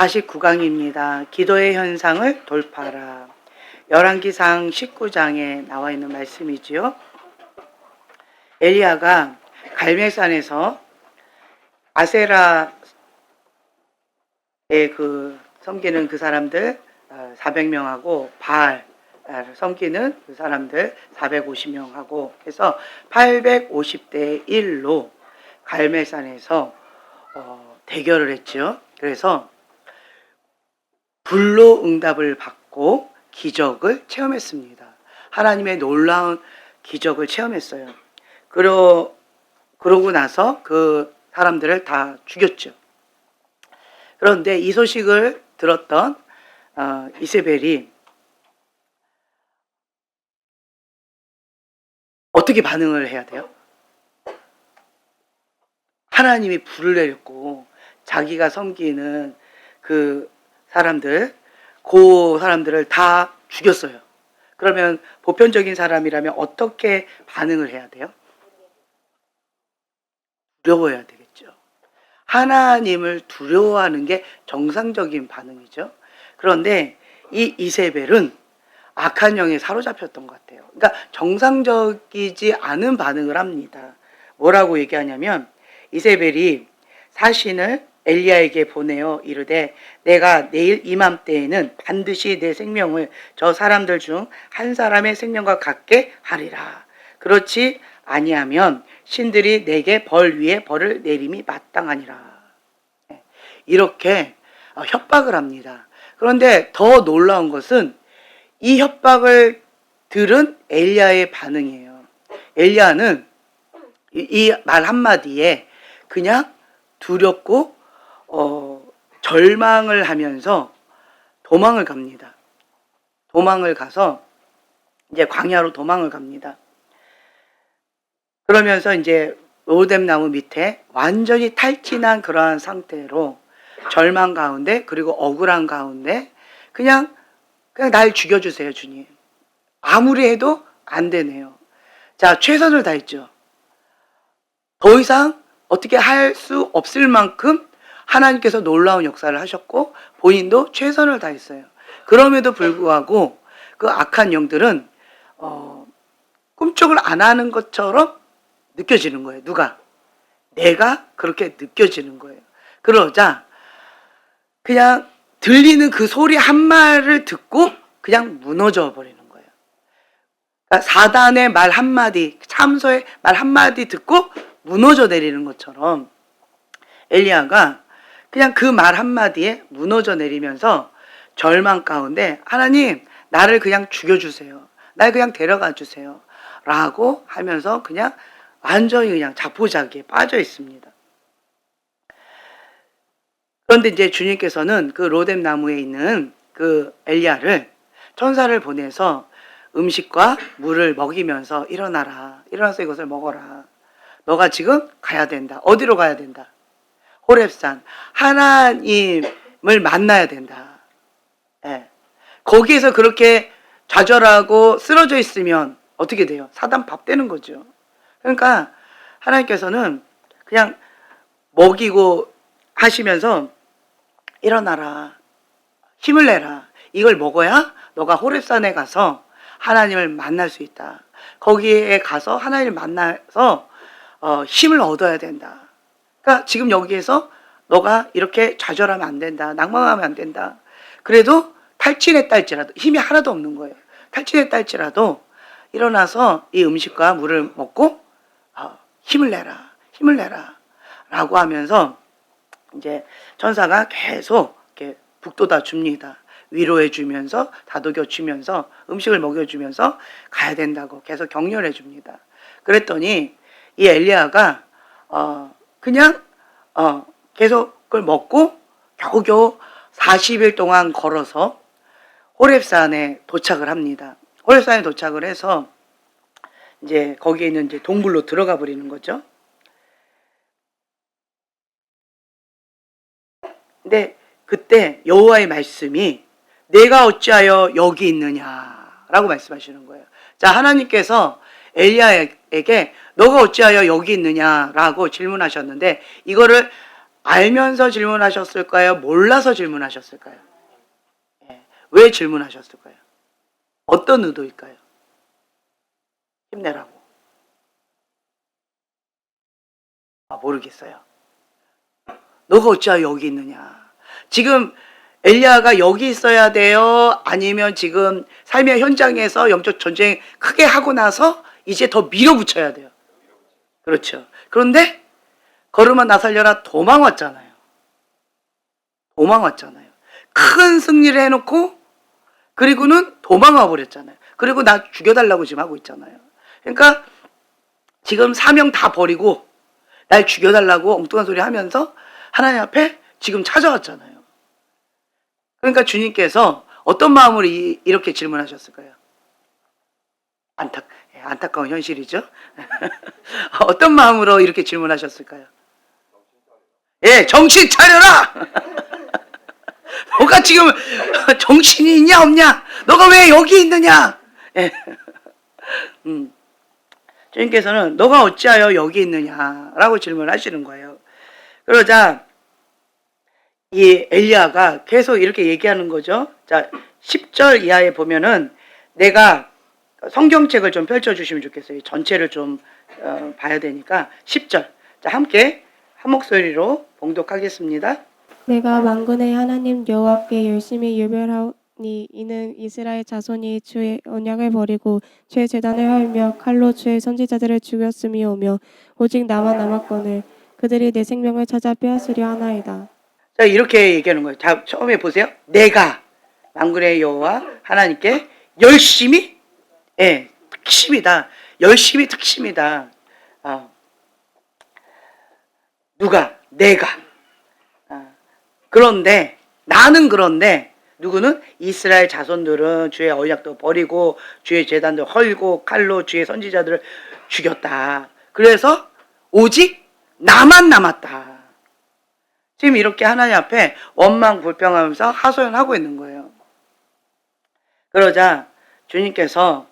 49강입니다. 기도의 현상을 돌파하라. 열왕기상 19장에 나와 있는 말씀이지요. 엘리야가 갈멜산에서 아세라의 섬기는 그 사람들 400명하고 바알 섬기는 그 사람들 450명하고 해서 850대 1로 갈멜산에서 대결을 했죠. 그래서 불로 응답을 받고 기적을 체험했습니다. 하나님의 놀라운 기적을 체험했어요. 그러고 나서 그 사람들을 다 죽였죠. 그런데 이 소식을 들었던 이세벨이 어떻게 반응을 해야 돼요? 하나님이 불을 내렸고 자기가 섬기는 그 사람들을 다 죽였어요. 그러면 보편적인 사람이라면 어떻게 반응을 해야 돼요? 두려워해야 되겠죠. 하나님을 두려워하는 게 정상적인 반응이죠. 그런데 이 이세벨은 악한 영에 사로잡혔던 것 같아요. 그러니까 정상적이지 않은 반응을 합니다. 뭐라고 얘기하냐면 이세벨이 사신을 엘리야에게 보내어 이르되 내가 내일 이맘때에는 반드시 내 생명을 저 사람들 중 한 사람의 생명과 같게 하리라. 그렇지 아니하면 신들이 내게 벌 위에 벌을 내림이 마땅하니라. 이렇게 협박을 합니다. 그런데 더 놀라운 것은 이 협박을 들은 엘리야의 반응이에요. 엘리야는 이 말 한마디에 그냥 두렵고 절망을 하면서 도망을 갑니다. 도망을 가서 이제 광야로 도망을 갑니다. 그러면서 이제 로뎀 나무 밑에 완전히 탈진한 그러한 상태로 절망 가운데 그리고 억울한 가운데 그냥 날 죽여주세요, 주님. 아무리 해도 안 되네요. 자, 최선을 다했죠. 더 이상 어떻게 할 수 없을 만큼 하나님께서 놀라운 역사를 하셨고 본인도 최선을 다했어요. 그럼에도 불구하고 그 악한 영들은 꿈쩍을 안 하는 것처럼 느껴지는 거예요. 누가? 내가 그렇게 느껴지는 거예요. 그러자 그냥 들리는 그 소리 한 말을 듣고 그냥 무너져 버리는 거예요. 그러니까 사단의 말 한마디, 참소의 말 한마디 듣고 무너져 내리는 것처럼 엘리야가 그냥 그 말 한마디에 무너져 내리면서 절망 가운데 하나님 나를 그냥 죽여주세요. 날 그냥 데려가 주세요. 라고 하면서 그냥 완전히 그냥 자포자기에 빠져 있습니다. 그런데 이제 주님께서는 그 로뎀 나무에 있는 그 엘리야를 천사를 보내서 음식과 물을 먹이면서 일어나라. 일어나서 이것을 먹어라. 너가 지금 가야 된다. 어디로 가야 된다? 호렙산. 하나님을 만나야 된다. 예. 거기에서 그렇게 좌절하고 쓰러져 있으면 어떻게 돼요? 사단 밥 되는 거죠. 그러니까 하나님께서는 그냥 먹이고 하시면서 일어나라. 힘을 내라. 이걸 먹어야 너가 호렙산에 가서 하나님을 만날 수 있다. 거기에 가서 하나님을 만나서 힘을 얻어야 된다. 그러니까 지금 여기에서 너가 이렇게 좌절하면 안 된다. 낭망하면 안 된다. 그래도 탈진했다 할지라도 힘이 하나도 없는 거예요. 탈진했다 할지라도 일어나서 이 음식과 물을 먹고 힘을 내라. 힘을 내라. 라고 하면서 이제 천사가 계속 이렇게 북돋아 줍니다. 위로해 주면서 다독여 주면서 음식을 먹여 주면서 가야 된다고 계속 격려해 줍니다. 그랬더니 이 엘리야가 그냥 계속 그걸 먹고 겨우겨우 40일 동안 걸어서 호렙산에 도착을 합니다. 호렙산에 도착을 해서 이제 거기에 있는 이제 동굴로 들어가 버리는 거죠. 근데 그때 여호와의 말씀이 내가 어찌하여 여기 있느냐라고 말씀하시는 거예요. 자, 하나님께서 엘리야에게 너가 어찌하여 여기 있느냐라고 질문하셨는데 이거를 알면서 질문하셨을까요? 몰라서 질문하셨을까요? 예. 왜 질문하셨을까요? 어떤 의도일까요? 힘내라고. 모르겠어요. 너가 어찌하여 여기 있느냐. 지금 엘리야가 여기 있어야 돼요? 아니면 지금 삶의 현장에서 영적 전쟁 크게 하고 나서 이제 더 밀어붙여야 돼요? 그렇죠. 그런데 걸음아 나 살려라 도망왔잖아요. 도망왔잖아요. 큰 승리를 해놓고 그리고는 도망와 버렸잖아요. 그리고 나 죽여달라고 지금 하고 있잖아요. 그러니까 지금 사명 다 버리고 날 죽여달라고 엉뚱한 소리 하면서 하나님 앞에 지금 찾아왔잖아요. 그러니까 주님께서 어떤 마음으로 이렇게 질문하셨을까요? 안타까운 현실이죠. 어떤 마음으로 이렇게 질문하셨을까요? 예, 정신 차려라! 너가 지금 정신이 있냐 없냐? 너가 왜 여기 있느냐? 예. 주님께서는 너가 어찌하여 여기 있느냐라고 질문하시는 거예요. 그러자 이 엘리야가 계속 이렇게 얘기하는 거죠. 자, 10절 이하에 보면은 내가 성경책을 좀 펼쳐주시면 좋겠어요. 전체를 좀 봐야 되니까 10절. 자, 함께 한 목소리로 봉독하겠습니다. 내가 만군의 하나님 여호와께 열심히 유별하오니 이는 이스라엘 자손이 주의 언약을 버리고 주의 제단을 헐며 칼로 주의 선지자들을 죽였음이오며 오직 나만 남았거늘 그들이 내 생명을 찾아 빼앗으려 하나이다. 자, 이렇게 얘기하는 거예요. 자, 처음에 보세요. 내가 만군의 여호와 하나님께 열심히, 예, 특심이다. 열심히 특심이다. 누가? 내가. 그런데 나는 그런데 누구는? 이스라엘 자손들은 주의 언약도 버리고 주의 제단도 헐고 칼로 주의 선지자들을 죽였다. 그래서 오직 나만 남았다. 지금 이렇게 하나님 앞에 원망 불평하면서 하소연하고 있는 거예요. 그러자 주님께서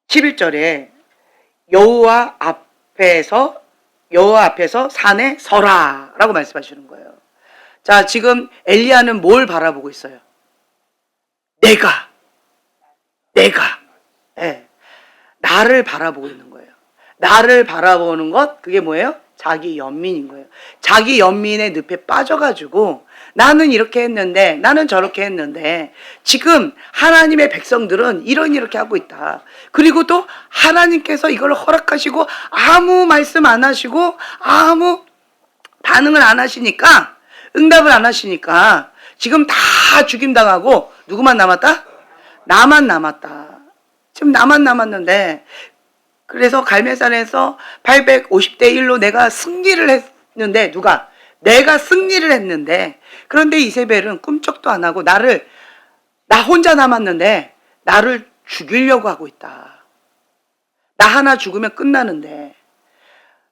11절에 여호와 앞에서 산에 서라 라고 말씀하시는 거예요. 자, 지금 엘리야는 뭘 바라보고 있어요? 내가 예, 나를 바라보고 있는 거예요. 나를 바라보는 것, 그게 뭐예요? 자기 연민인 거예요. 자기 연민의 늪에 빠져가지고 나는 이렇게 했는데 나는 저렇게 했는데 지금 하나님의 백성들은 이렇게 하고 있다. 그리고 또 하나님께서 이걸 허락하시고 아무 말씀 안 하시고 아무 반응을 안 하시니까, 응답을 안 하시니까 지금 다 죽임당하고 누구만 남았다? 나만 남았다. 지금 나만 남았는데, 그래서 갈멜산에서 850대 1로 내가 승리를 했는데, 누가? 내가 승리를 했는데, 그런데 이세벨은 꿈쩍도 안 하고 나 혼자 남았는데 나를 죽이려고 하고 있다. 나 하나 죽으면 끝나는데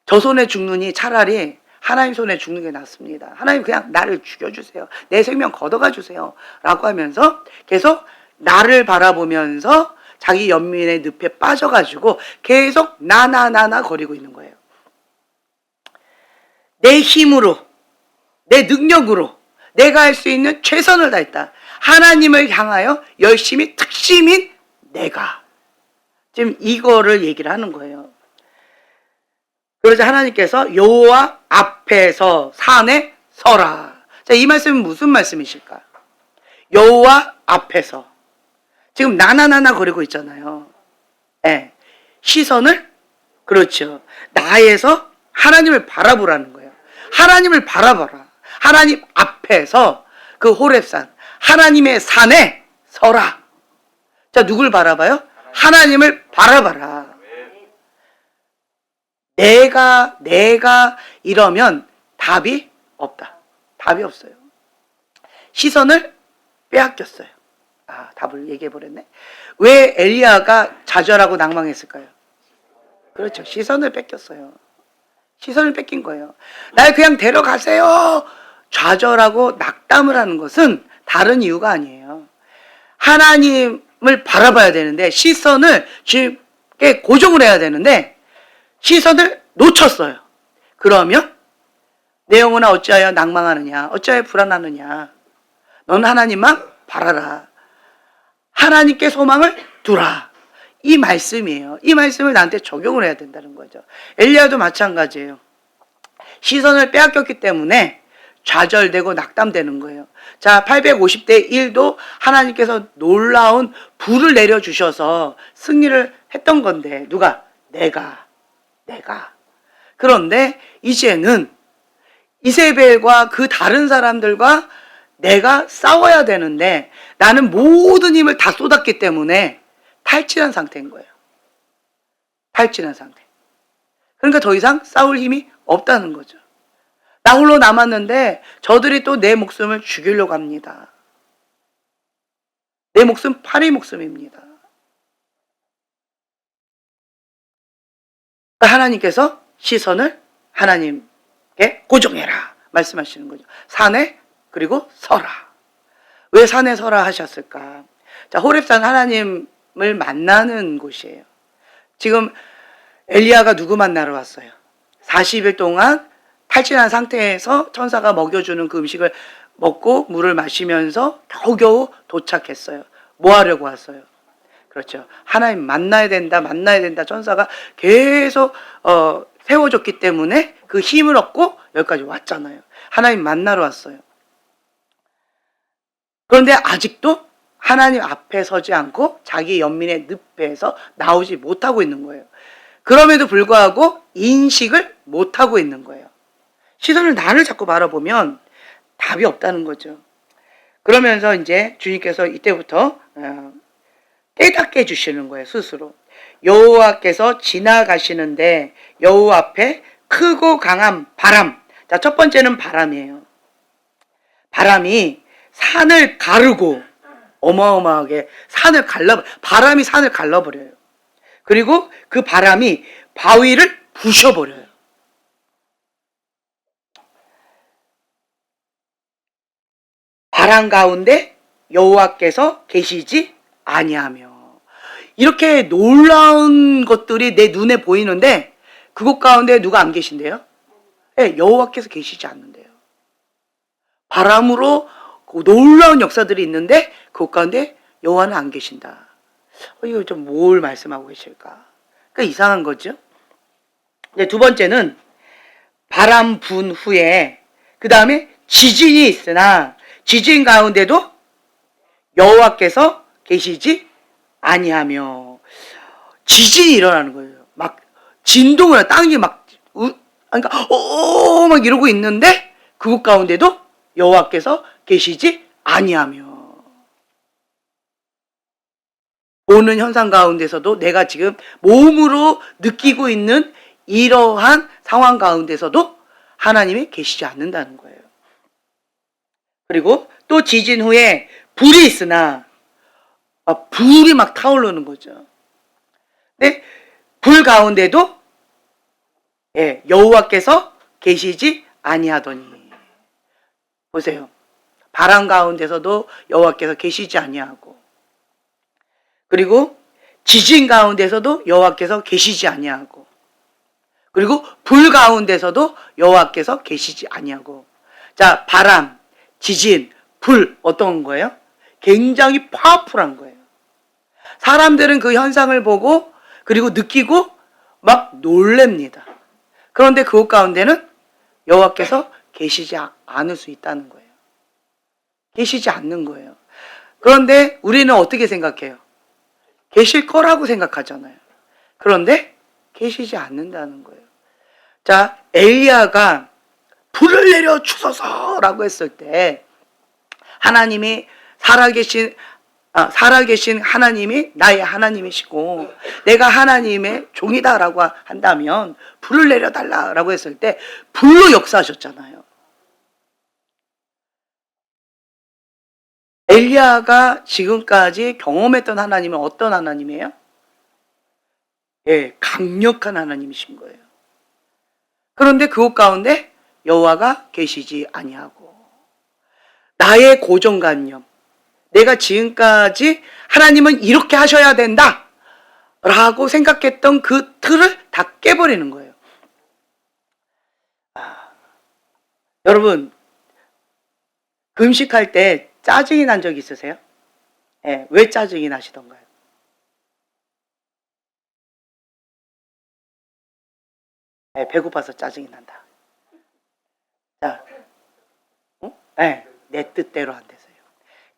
저 손에 죽느니 차라리 하나님 손에 죽는 게 낫습니다. 하나님 그냥 나를 죽여주세요. 내 생명 걷어가 주세요. 라고 하면서 계속 나를 바라보면서 자기 연민의 늪에 빠져가지고 계속 나나 거리고 있는 거예요. 내 힘으로, 내 능력으로 내가 할 수 있는 최선을 다했다. 하나님을 향하여 열심히 특심인 내가. 지금 이거를 얘기를 하는 거예요. 그러자 하나님께서 여호와 앞에서 산에 서라. 자, 이 말씀은 무슨 말씀이실까? 여호와 앞에서. 지금 나나 거리고 있잖아요. 네. 시선을, 그렇죠, 나에서 하나님을 바라보라는 거예요. 하나님을 바라봐라. 하나님 앞에서 그 호렙산 하나님의 산에 서라. 자, 누굴 바라봐요? 하나님을 바라봐라. 내가 이러면 답이 없다. 답이 없어요. 시선을 빼앗겼어요. 답을 얘기해 버렸네. 왜 엘리야가 좌절하고 낭망했을까요? 그렇죠. 시선을 뺏겼어요. 시선을 뺏긴 거예요. 날 그냥 데려가세요. 좌절하고 낙담을 하는 것은 다른 이유가 아니에요. 하나님을 바라봐야 되는데, 시선을 주님께 고정을 해야 되는데 시선을 놓쳤어요. 그러면 내 영혼아 어찌하여 낭망하느냐, 어찌하여 불안하느냐, 넌 하나님만 바라라, 하나님께 소망을 두라. 이 말씀이에요. 이 말씀을 나한테 적용을 해야 된다는 거죠. 엘리야도 마찬가지예요. 시선을 빼앗겼기 때문에 좌절되고 낙담되는 거예요. 자, 850대 1도 하나님께서 놀라운 불을 내려주셔서 승리를 했던 건데, 누가? 내가. 그런데 이제는 이세벨과 그 다른 사람들과 내가 싸워야 되는데, 나는 모든 힘을 다 쏟았기 때문에 탈진한 상태인 거예요. 탈진한 상태. 그러니까 더 이상 싸울 힘이 없다는 거죠. 나 홀로 남았는데 저들이 또 내 목숨을 죽이려고 합니다. 내 목숨 파리 목숨입니다. 하나님께서 시선을 하나님께 고정해라 말씀하시는 거죠. 산에 그리고 서라. 왜 산에 서라 하셨을까? 자, 호렙산 하나님을 만나는 곳이에요. 지금 엘리야가 누구 만나러 왔어요? 40일 동안 탈진한 상태에서 천사가 먹여주는 그 음식을 먹고 물을 마시면서 겨우겨우 도착했어요. 뭐 하려고 왔어요? 그렇죠. 하나님 만나야 된다. 천사가 계속 세워줬기 때문에 그 힘을 얻고 여기까지 왔잖아요. 하나님 만나러 왔어요. 그런데 아직도 하나님 앞에 서지 않고 자기 연민의 늪에서 나오지 못하고 있는 거예요. 그럼에도 불구하고 인식을 못하고 있는 거예요. 시선을 나를 자꾸 바라보면 답이 없다는 거죠. 그러면서 이제 주님께서 이때부터 깨닫게 해주시는 거예요. 스스로. 여호와께서 지나가시는데 여호와 앞에 크고 강한 바람. 자, 첫 번째는 바람이에요. 바람이 산을 가르고 어마어마하게 바람이 산을 갈라버려요. 그리고 그 바람이 바위를 부셔버려요. 바람 가운데 여호와께서 계시지 아니하며. 이렇게 놀라운 것들이 내 눈에 보이는데 그곳 가운데 누가 안 계신대요? 네, 여호와께서 계시지 않는데요. 바람으로 놀라운 역사들이 있는데 그곳 가운데 여호와는 안 계신다. 이거 좀 뭘 말씀하고 계실까? 그러니까 이상한 거죠. 네, 두 번째는 바람 분 후에 그 다음에 지진이 있으나 지진 가운데도 여호와께서 계시지 아니하며. 지진이 일어나는 거예요. 막 진동을 해요. 땅이 막 그러니까 막 이러고 있는데 그곳 가운데도 여호와께서 계시지 아니하며. 보는 현상 가운데서도 내가 지금 몸으로 느끼고 있는 이러한 상황 가운데서도 하나님이 계시지 않는다는 거예요. 그리고 또 지진 후에 불이 있으나 불이 막 타오르는 거죠. 근데 불 가운데도 여호와께서 계시지 아니하더니. 보세요. 바람 가운데서도 여호와께서 계시지 아니하고, 그리고 지진 가운데서도 여호와께서 계시지 아니하고, 그리고 불 가운데서도 여호와께서 계시지 아니하고. 자, 바람, 지진, 불 어떤 거예요? 굉장히 파워풀한 거예요. 사람들은 그 현상을 보고 그리고 느끼고 막 놀랍니다. 그런데 그곳 가운데는 여호와께서 계시지 않을 수 있다는 거예요. 계시지 않는 거예요. 그런데 우리는 어떻게 생각해요? 계실 거라고 생각하잖아요. 그런데 계시지 않는다는 거예요. 자, 엘리야가 불을 내려 주소서라고 했을 때 하나님이 살아계신 하나님이 나의 하나님이시고 내가 하나님의 종이다라고 한다면 불을 내려달라라고 했을 때 불로 역사하셨잖아요. 엘리야가 지금까지 경험했던 하나님은 어떤 하나님이에요? 강력한 하나님이신 거예요. 그런데 그곳 가운데 여호와가 계시지 아니하고, 나의 고정관념, 내가 지금까지 하나님은 이렇게 하셔야 된다 라고 생각했던 그 틀을 다 깨버리는 거예요. 여러분, 금식할 때 짜증이 난 적 있으세요? 예, 왜 짜증이 나시던가요? 예, 배고파서 짜증이 난다. 자, 예, 내 뜻대로 안 돼서요.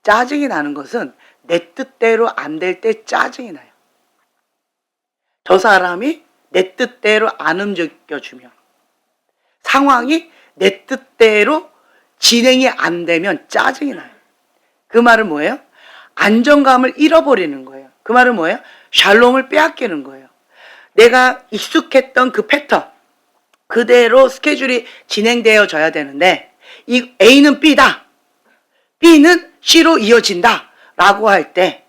짜증이 나는 것은 내 뜻대로 안 될 때 짜증이 나요. 저 사람이 내 뜻대로 안 움직여주면, 상황이 내 뜻대로 진행이 안 되면 짜증이 나요. 그 말은 뭐예요? 안정감을 잃어버리는 거예요. 그 말은 뭐예요? 샬롬을 빼앗기는 거예요. 내가 익숙했던 그 패턴 그대로 스케줄이 진행되어져야 되는데, 이 A는 B다, B는 C로 이어진다 라고 할 때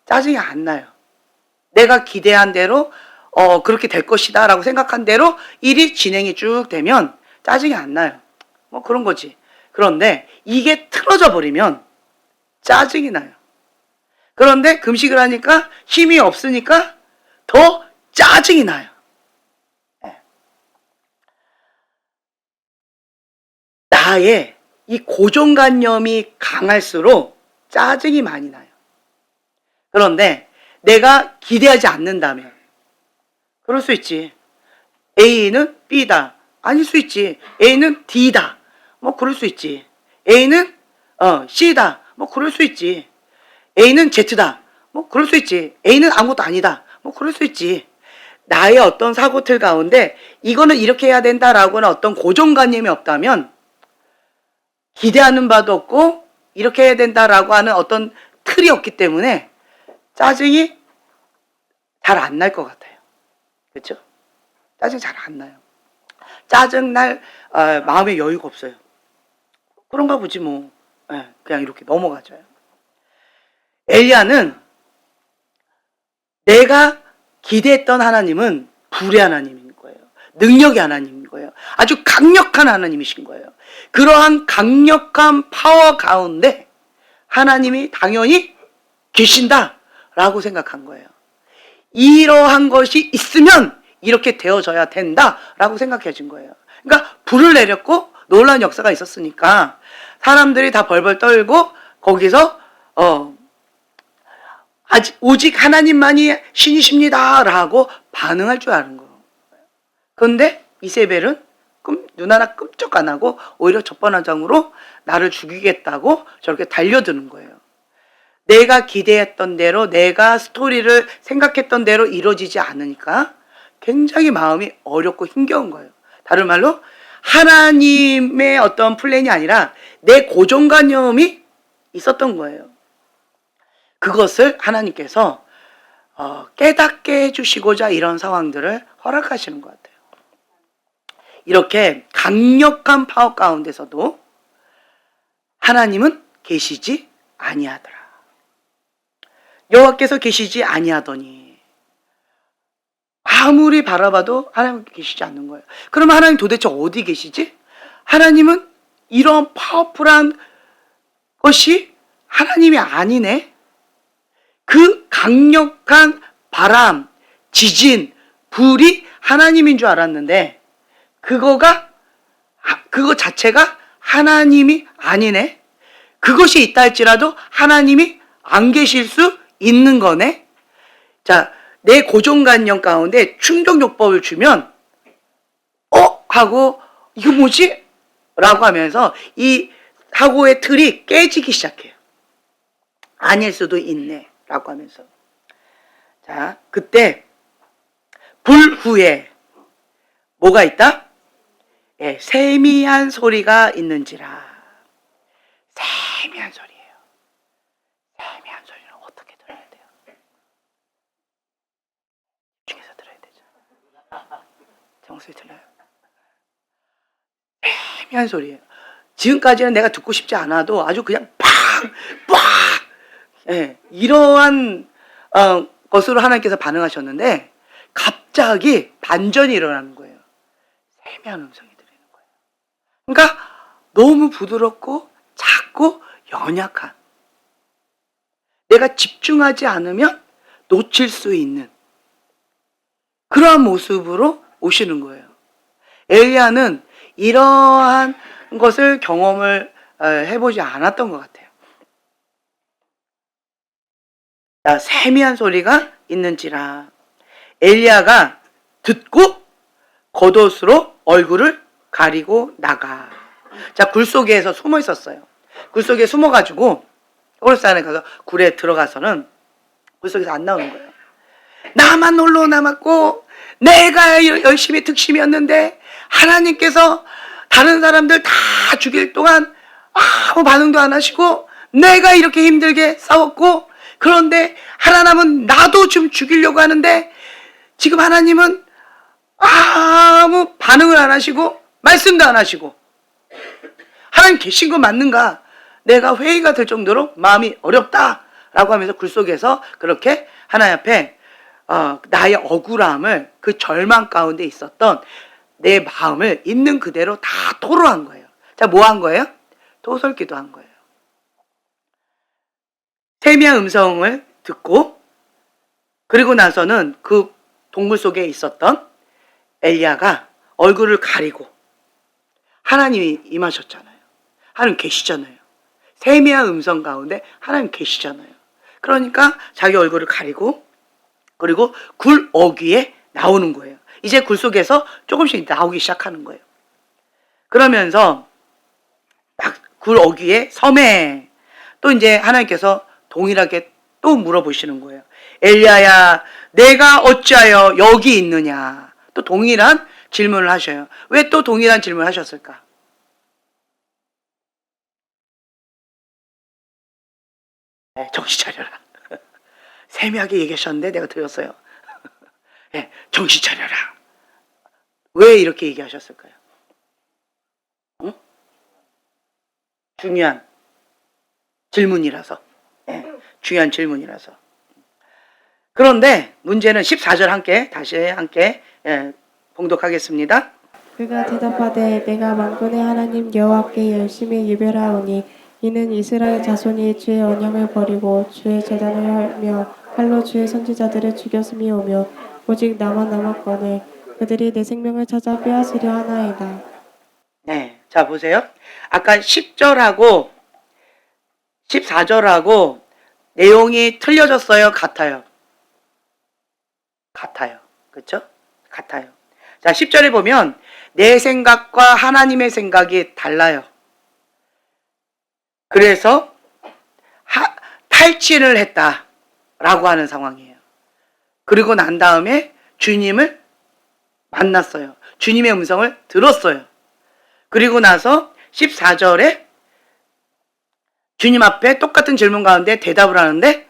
짜증이 안 나요. 내가 기대한 대로 그렇게 될 것이다 라고 생각한 대로 일이 진행이 쭉 되면 짜증이 안 나요. 뭐 그런 거지. 그런데 이게 틀어져 버리면 짜증이 나요. 그런데 금식을 하니까 힘이 없으니까 더 짜증이 나요. 나의 이 고정관념이 강할수록 짜증이 많이 나요. 그런데 내가 기대하지 않는다면, 그럴 수 있지. A는 B다. 아닐 수 있지. A는 D다. 뭐 그럴 수 있지. A는 C다. 뭐 그럴 수 있지. A는 Z다. 뭐 그럴 수 있지. A는 아무것도 아니다. 뭐 그럴 수 있지. 나의 어떤 사고틀 가운데 이거는 이렇게 해야 된다라고는 어떤 고정관념이 없다면, 기대하는 바도 없고 이렇게 해야 된다라고 하는 어떤 틀이 없기 때문에 짜증이 잘 안 날 것 같아요. 그렇죠? 짜증 잘 안 나요. 짜증 날 마음의 여유가 없어요. 그런가 보지 뭐. 그냥 이렇게 넘어가져요. 엘리야는 내가 기대했던 하나님은 불의 하나님인 거예요. 능력의 하나님인 거예요. 아주 강력한 하나님이신 거예요. 그러한 강력한 파워 가운데 하나님이 당연히 계신다라고 생각한 거예요. 이러한 것이 있으면 이렇게 되어져야 된다라고 생각해진 거예요. 그러니까 불을 내렸고 놀라운 역사가 있었으니까 사람들이 다 벌벌 떨고 거기서 오직 하나님만이 신이십니다라고 반응할 줄 아는 거예요. 그런데 이세벨은 눈 하나 끔찍 안 하고 오히려 적반하장으로 나를 죽이겠다고 저렇게 달려드는 거예요. 내가 기대했던 대로, 내가 스토리를 생각했던 대로 이루어지지 않으니까 굉장히 마음이 어렵고 힘겨운 거예요. 다른 말로 하나님의 어떤 플랜이 아니라 내 고정관념이 있었던 거예요. 그것을 하나님께서 깨닫게 해주시고자 이런 상황들을 허락하시는 것 같아요. 이렇게 강력한 파워 가운데서도 하나님은 계시지 아니하더라. 여호와께서 계시지 아니하더니, 아무리 바라봐도 하나님 계시지 않는 거예요. 그러면 하나님 도대체 어디 계시지? 하나님은 이런 파워풀한 것이 하나님이 아니네. 그 강력한 바람, 지진, 불이 하나님인 줄 알았는데 그거 자체가 하나님이 아니네. 그것이 있다 할지라도 하나님이 안 계실 수 있는 거네. 자, 내 고정관념 가운데 충격요법을 주면 하고 이거 뭐지? 라고 하면서 이 사고의 틀이 깨지기 시작해요. 아닐 수도 있네 라고 하면서. 자, 그때 불 후에 뭐가 있다? 세미한 소리가 있는지라. 세미한 소리예요. 세미한 소리는 어떻게 들어야 돼요? 중에서 들어야 되죠. 제 목소리 들려요? 세미한 소리예요. 지금까지는 내가 듣고 싶지 않아도 아주 그냥 팍! 이러한 것으로 하나님께서 반응하셨는데 갑자기 반전이 일어나는 거예요. 세미한 음성이 들리는 거예요. 그러니까 너무 부드럽고 작고 연약한, 내가 집중하지 않으면 놓칠 수 있는 그러한 모습으로 오시는 거예요. 엘리야는 이러한 것을 경험을 해보지 않았던 것 같아요. 자, 세미한 소리가 있는지라 엘리야가 듣고 겉옷으로 얼굴을 가리고 나가. 자, 굴 속에서 숨어 있었어요. 굴 속에 숨어가지고 호르산에 가서 굴에 들어가서는 굴 속에서 안 나오는 거예요. 나만 홀로 남았고 내가 열심히 특심이었는데 하나님께서 다른 사람들 다 죽일 동안 아무 반응도 안 하시고 내가 이렇게 힘들게 싸웠고 그런데 하나님은 나도 좀 죽이려고 하는데 지금 하나님은 아무 반응을 안 하시고 말씀도 안 하시고 하나님 계신 거 맞는가? 내가 회의가 될 정도로 마음이 어렵다라고 하면서 굴 속에서 그렇게 하나님 앞에 나의 억울함을 그 절망 가운데 있었던 내 마음을 있는 그대로 다 토로한 거예요. 자, 뭐 한 거예요? 토설기도 한 거예요. 세미한 음성을 듣고 그리고 나서는 그 동굴 속에 있었던 엘리야가 얼굴을 가리고 하나님이 임하셨잖아요. 하나님 계시잖아요. 세미한 음성 가운데 하나님 계시잖아요. 그러니까 자기 얼굴을 가리고 그리고 굴 어귀에 나오는 거예요. 이제 굴 속에서 조금씩 나오기 시작하는 거예요. 그러면서 굴 어귀에 섬에 또 이제 하나님께서 동일하게 또 물어보시는 거예요. 엘리야야, 내가 어찌하여 여기 있느냐? 또 동일한 질문을 하셔요. 왜 또 동일한 질문을 하셨을까? 네, 정신 차려라. 세미하게 얘기하셨는데 내가 들었어요. 네, 정신 차려라. 왜 이렇게 얘기하셨을까요? 응? 중요한 질문이라서. 네, 중요한 질문이라서. 그런데 문제는 14절 다시 함께 봉독하겠습니다. 그가 대답하되 내가 만군의 하나님 여호와께 열심히 유별하오니 이는 이스라엘 자손이 주의 언약을 버리고 주의 제단을 하며 칼로 주의 선지자들을 죽였음이오며 오직 나만 남았거늘 그들이 내 생명을 찾아 빼앗으려 하나이다. 네, 자 보세요. 아까 10절하고 14절하고 내용이 틀려졌어요? 같아요? 같아요. 그렇죠? 같아요. 자, 10절에 보면 내 생각과 하나님의 생각이 달라요. 그래서 탈진을 했다라고 하는 상황이에요. 그리고 난 다음에 주님을 만났어요. 주님의 음성을 들었어요. 그리고 나서 14절에 주님 앞에 똑같은 질문 가운데 대답을 하는데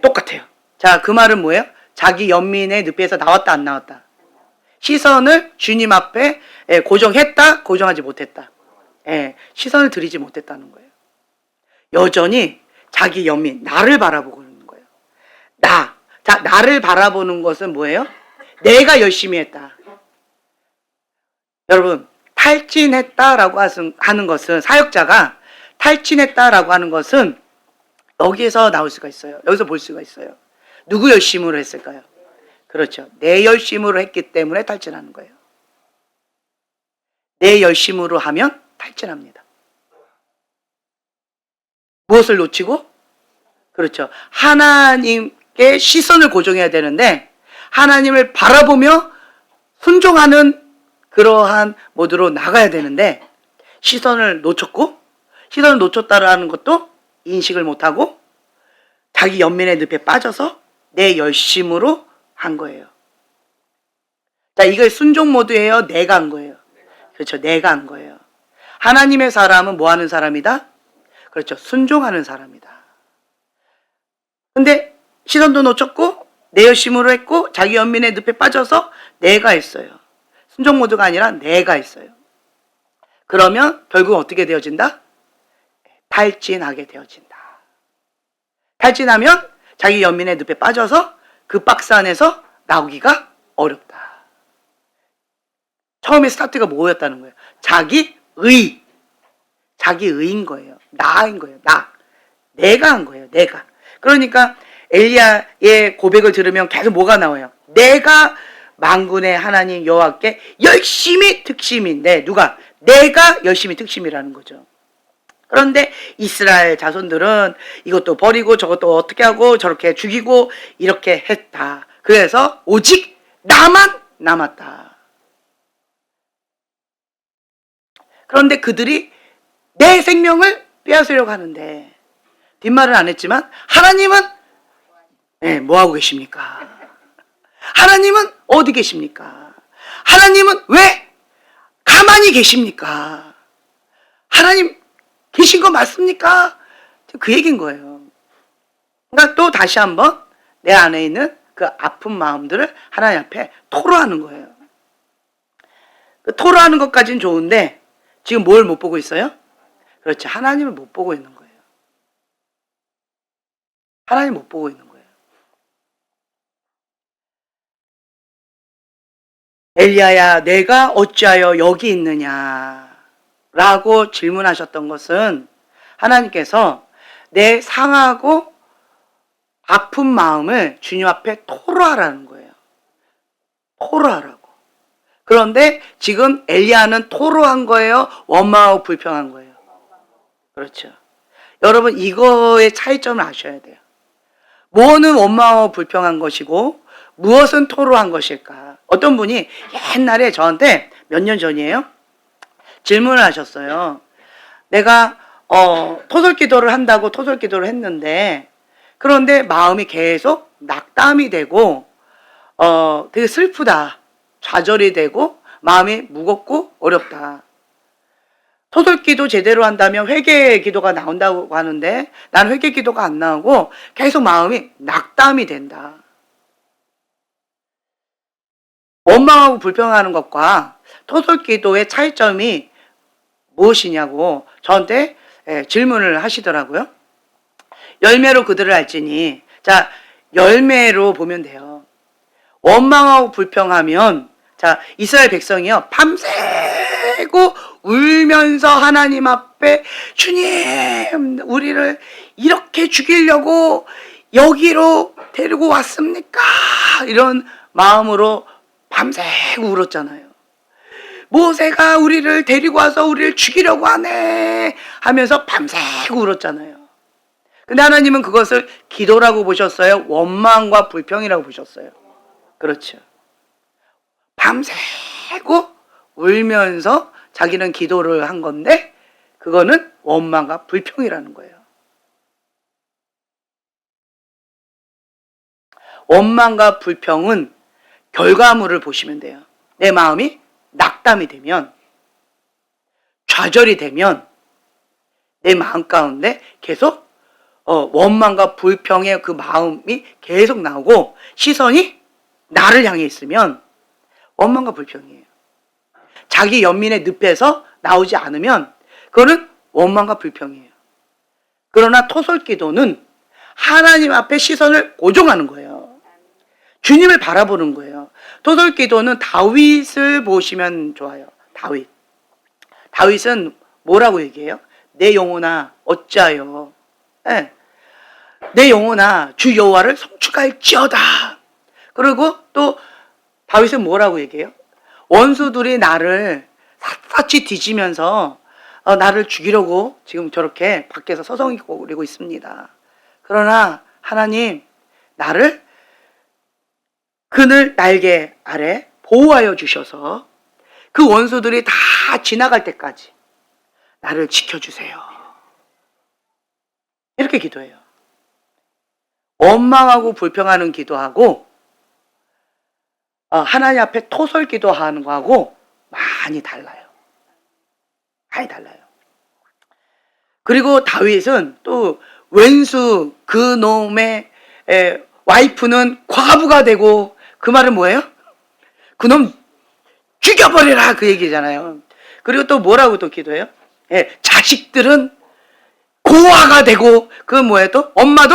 똑같아요. 자, 그 말은 뭐예요? 자기 연민의 늪에서 나왔다 안 나왔다. 시선을 주님 앞에 고정했다 고정하지 못했다. 시선을 들이지 못했다는 거예요. 여전히 자기 연민, 나를 바라보고 있는 거예요. 자, 나를 바라보는 것은 뭐예요? 내가 열심히 했다. 여러분, 탈진했다라고 하는 것은, 사역자가 탈진했다라고 하는 것은 여기에서 나올 수가 있어요. 여기서 볼 수가 있어요. 누구 열심으로 했을까요? 그렇죠. 내 열심으로 했기 때문에 탈진하는 거예요. 내 열심으로 하면 탈진합니다. 무엇을 놓치고? 그렇죠. 하나님께 시선을 고정해야 되는데 하나님을 바라보며 순종하는 그러한 모드로 나가야 되는데 시선을 놓쳤고 시선을 놓쳤다라는 것도 인식을 못하고 자기 연민의 늪에 빠져서 내 열심으로 한 거예요. 자, 이걸 순종 모드예요? 내가 한 거예요? 그렇죠. 내가 한 거예요. 하나님의 사람은 뭐 하는 사람이다? 그렇죠. 순종하는 사람이다. 근데 시선도 놓쳤고 내 열심으로 했고 자기 연민의 늪에 빠져서 내가 했어요. 순종 모드가 아니라 내가 했어요. 그러면 결국 어떻게 되어진다? 탈진하게 되어진다. 탈진하면 자기 연민의 늪에 빠져서 그 박스 안에서 나오기가 어렵다. 처음에 스타트가 뭐였다는 거예요? 자기의인 거예요. 나인 거예요. 내가 한 거예요. 내가. 그러니까 엘리야의 고백을 들으면 계속 뭐가 나와요? 내가 만군의 하나님 여호와께 열심히 특심인데 누가? 내가 열심히 특심이라는 거죠. 그런데 이스라엘 자손들은 이것도 버리고 저것도 어떻게 하고 저렇게 죽이고 이렇게 했다. 그래서 오직 나만 남았다. 그런데 그들이 내 생명을 빼앗으려고 하는데 뒷말은 안 했지만 하나님은 뭐 하고 계십니까? 하나님은 어디 계십니까? 하나님은 왜 가만히 계십니까? 하나님 계신 거 맞습니까? 그 얘기인 거예요. 그러니까 또 다시 한번 내 안에 있는 그 아픈 마음들을 하나님 앞에 토로하는 거예요. 그 토로하는 것까지는 좋은데 지금 뭘 못 보고 있어요? 그렇지, 하나님을 못 보고 있는 거예요. 하나님 못 보고 있는 거예요. 엘리야야, 내가 어찌하여 여기 있느냐 라고 질문하셨던 것은 하나님께서 내 상하고 아픈 마음을 주님 앞에 토로하라는 거예요. 토로하라고. 그런데 지금 엘리야는 토로한 거예요? 원망하고 불평한 거예요? 그렇죠. 여러분, 이거의 차이점을 아셔야 돼요. 뭐는 원망하고 불평한 것이고 무엇은 토로한 것일까? 어떤 분이 옛날에 저한테 몇 년 전이에요? 질문을 하셨어요. 내가 토설기도를 한다고 토설기도를 했는데 그런데 마음이 계속 낙담이 되고 되게 슬프다. 좌절이 되고 마음이 무겁고 어렵다. 토설기도 제대로 한다면 회개 기도가 나온다고 하는데 난 회개 기도가 안 나오고 계속 마음이 낙담이 된다. 원망하고 불평하는 것과 토설기도의 차이점이 무엇이냐고 저한테 질문을 하시더라고요. 열매로 그들을 알지니. 자, 열매로 보면 돼요. 원망하고 불평하면, 자, 이스라엘 백성이요, 밤새고 울면서 하나님 앞에 주님, 우리를 이렇게 죽이려고 여기로 데리고 왔습니까? 이런 마음으로 밤새고 울었잖아요. 모세가 우리를 데리고 와서 우리를 죽이려고 하네 하면서 밤새고 울었잖아요. 근데 하나님은 그것을 기도라고 보셨어요? 원망과 불평이라고 보셨어요? 그렇죠. 밤새고 울면서 자기는 기도를 한 건데 그거는 원망과 불평이라는 거예요. 원망과 불평은 결과물을 보시면 돼요. 내 마음이 낙담이 되면, 좌절이 되면 내 마음 가운데 계속 원망과 불평의 그 마음이 계속 나오고 시선이 나를 향해 있으면 원망과 불평이에요. 자기 연민의 늪에서 나오지 않으면 그거는 원망과 불평이에요. 그러나 토설기도는 하나님 앞에 시선을 고정하는 거예요. 주님을 바라보는 거예요. 토설기도는 다윗을 보시면 좋아요. 다윗은 뭐라고 얘기해요? 내 영혼아 어찌하여 내 영혼아 주 여호와를 송축할지어다. 그리고 또 다윗은 뭐라고 얘기해요? 원수들이 나를 샅샅이 뒤지면서 나를 죽이려고 지금 저렇게 밖에서 서성이고 있습니다. 그러나 하나님 나를 그늘 날개 아래 보호하여 주셔서 그 원수들이 다 지나갈 때까지 나를 지켜주세요. 이렇게 기도해요. 원망하고 불평하는 기도하고 하나님 앞에 토설 기도하는 거하고 많이 달라요. 많이 달라요. 그리고 다윗은 또 왼수 그놈의 와이프는 과부가 되고 그 말은 뭐예요? 그놈 죽여버려라 그 얘기잖아요. 그리고 또 뭐라고 또 기도해요? 자식들은 고아가 되고 그 뭐예요? 또 엄마도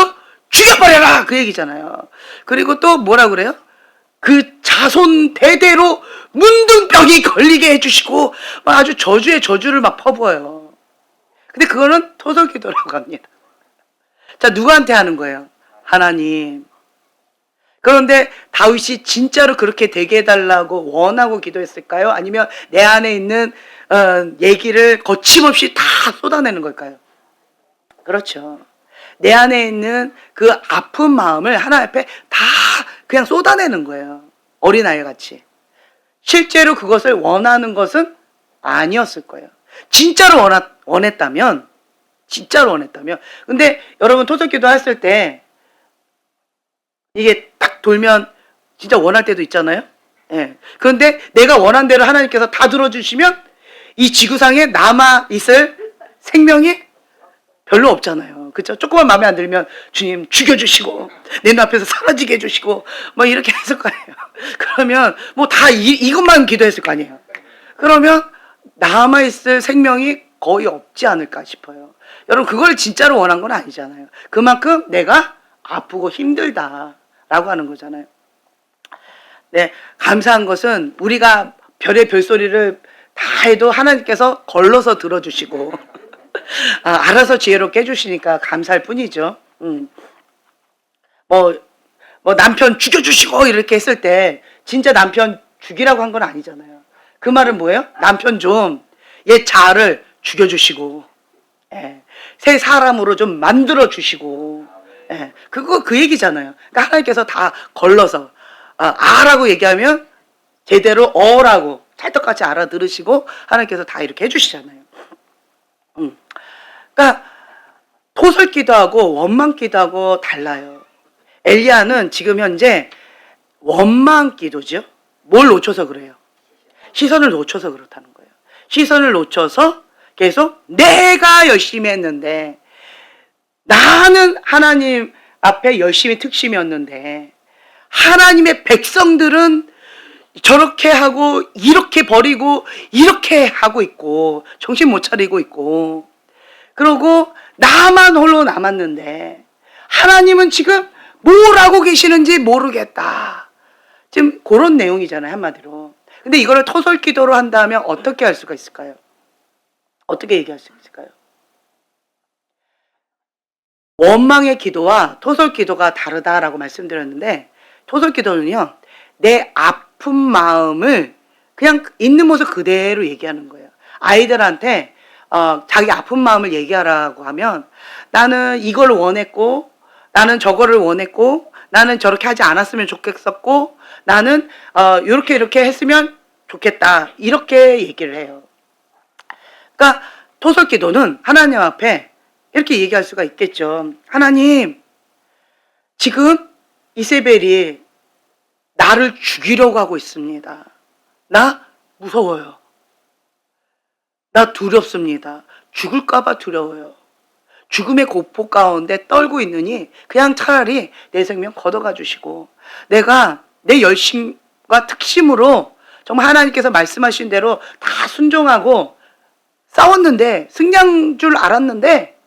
죽여버려라 그 얘기잖아요. 그리고 또 뭐라고 그래요? 그 자손 대대로 문둥병이 걸리게 해주시고 아주 저주의 저주를 막 퍼부어요. 근데 그거는 토설기도라고 합니다. 자, 누구한테 하는 거예요? 하나님. 그런데 다윗이 진짜로 그렇게 되게 해달라고 원하고 기도했을까요? 아니면 내 안에 있는 얘기를 거침없이 다 쏟아내는 걸까요? 그렇죠. 내 안에 있는 그 아픈 마음을 하나님 앞에 다 그냥 쏟아내는 거예요. 어린아이 같이. 실제로 그것을 원하는 것은 아니었을 거예요. 진짜로 원했다면. 근데 여러분 토속기도 했을 때 이게 딱 돌면 진짜 원할 때도 있잖아요. 예. 그런데 내가 원한 대로 하나님께서 다 들어주시면 이 지구상에 남아있을 생명이 별로 없잖아요. 그렇죠? 조금만 마음에 안 들면 주님 죽여주시고 내 눈앞에서 사라지게 해주시고 뭐 이렇게 했을 거예요. 그러면 뭐 다 이것만 기도했을 거 아니에요. 그러면 남아있을 생명이 거의 없지 않을까 싶어요. 여러분 그걸 진짜로 원한 건 아니잖아요. 그만큼 내가 아프고 힘들다라고 하는 거잖아요. 네, 감사한 것은 우리가 별의 별소리를 다 해도 하나님께서 걸러서 들어주시고 알아서 지혜롭게 해주시니까 감사할 뿐이죠. 뭐 남편 죽여주시고 이렇게 했을 때 진짜 남편 죽이라고 한 건 아니잖아요. 그 말은 뭐예요? 남편 좀 얘 자아를 죽여주시고 새 사람으로 좀 만들어주시고 그거 그 얘기잖아요. 그러니까 하나님께서 다 걸러서 아라고 얘기하면 제대로 어라고 찰떡같이 알아들으시고 하나님께서 다 이렇게 해주시잖아요. 그러니까 토설기도 하고 원망기도 하고 달라요. 엘리야는 지금 현재 원망기도죠. 뭘 놓쳐서 그래요? 시선을 놓쳐서 그렇다는 거예요. 시선을 놓쳐서 계속 내가 열심히 했는데 나는 하나님 앞에 열심히 특심이었는데 하나님의 백성들은 저렇게 하고 이렇게 버리고 이렇게 하고 있고 정신 못 차리고 있고 그러고 나만 홀로 남았는데 하나님은 지금 뭘 하고 계시는지 모르겠다. 지금 그런 내용이잖아요, 한마디로. 근데 이거를 토설기도로 한다면 어떻게 할 수가 있을까요? 어떻게 얘기할 수 있을까요? 원망의 기도와 토설기도가 다르다라고 말씀드렸는데 토설기도는요, 내 아픈 마음을 그냥 있는 모습 그대로 얘기하는 거예요. 아이들한테 자기 아픈 마음을 얘기하라고 하면 나는 이걸 원했고 나는 저거를 원했고 나는 저렇게 하지 않았으면 좋겠었고 나는 이렇게 했으면 좋겠다 이렇게 얘기를 해요. 그러니까 토설기도는 하나님 앞에 이렇게 얘기할 수가 있겠죠. 하나님 지금 이세벨이 나를 죽이려고 하고 있습니다. 나 무서워요. 나 두렵습니다. 죽을까봐 두려워요. 죽음의 공포 가운데 떨고 있느니 그냥 차라리 내 생명 걷어가 주시고 내가 내 열심과 특심으로 정말 하나님께서 말씀하신 대로 다 순종하고 싸웠는데 승리한 줄 알았는데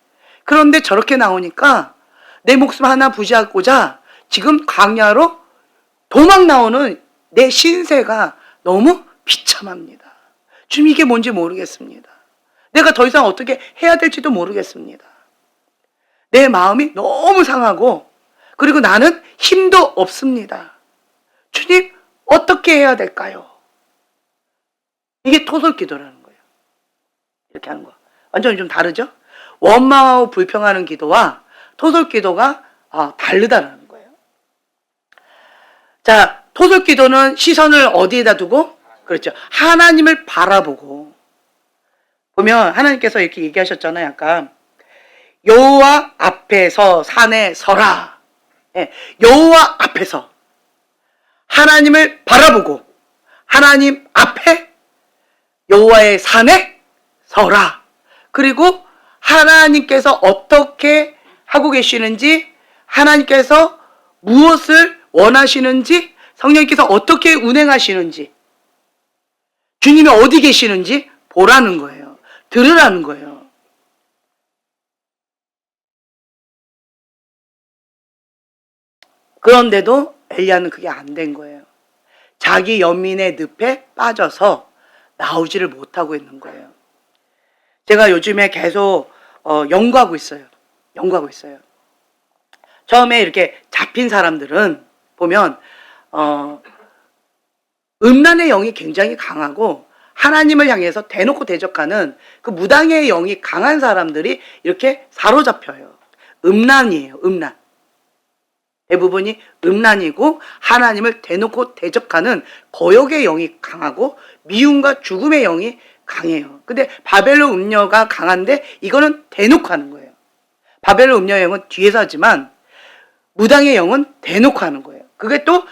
그런데 저렇게 나오니까 내 목숨 하나 부지하고자 지금 광야로 도망 나오는 내 신세가 너무 비참합니다. 주님 이게 뭔지 모르겠습니다. 내가 더 이상 어떻게 해야 될지도 모르겠습니다. 내 마음이 너무 상하고 그리고 나는 힘도 없습니다. 주님 어떻게 해야 될까요? 이게 토설기도라는 거예요. 이렇게 하는 거. 완전히 좀 다르죠? 원망하고 불평하는 기도와 토설기도가 다르다는 거예요. 자, 토설기도는 시선을 어디에다 두고? 그렇죠. 하나님을 바라보고 보면 하나님께서 이렇게 얘기하셨잖아요. 아까 여호와 앞에서 산에 서라. 여호와 앞에서 하나님을 바라보고 하나님 앞에 여호와의 산에 서라. 그리고 하나님께서 어떻게 하고 계시는지 하나님께서 무엇을 원하시는지 성령님께서 어떻게 운행하시는지 주님이 어디 계시는지 보라는 거예요. 들으라는 거예요. 그런데도 엘리야는 그게 안 된 거예요. 자기 연민의 늪에 빠져서 나오지를 못하고 있는 거예요. 제가 요즘에 계속 연구하고 있어요. 처음에 이렇게 잡힌 사람들은 보면 음란의 영이 굉장히 강하고 하나님을 향해서 대놓고 대적하는 그 무당의 영이 강한 사람들이 이렇게 사로잡혀요. 음란이에요. 음란. 대부분이 음란이고 하나님을 대놓고 대적하는 거역의 영이 강하고 미움과 죽음의 영이 강해요. 근데 바벨론 음녀가 강한데 이거는 대놓고 하는 거예요. 바벨론 음녀의 영은 뒤에서 하지만 무당의 영은 대놓고 하는 거예요. 그게 또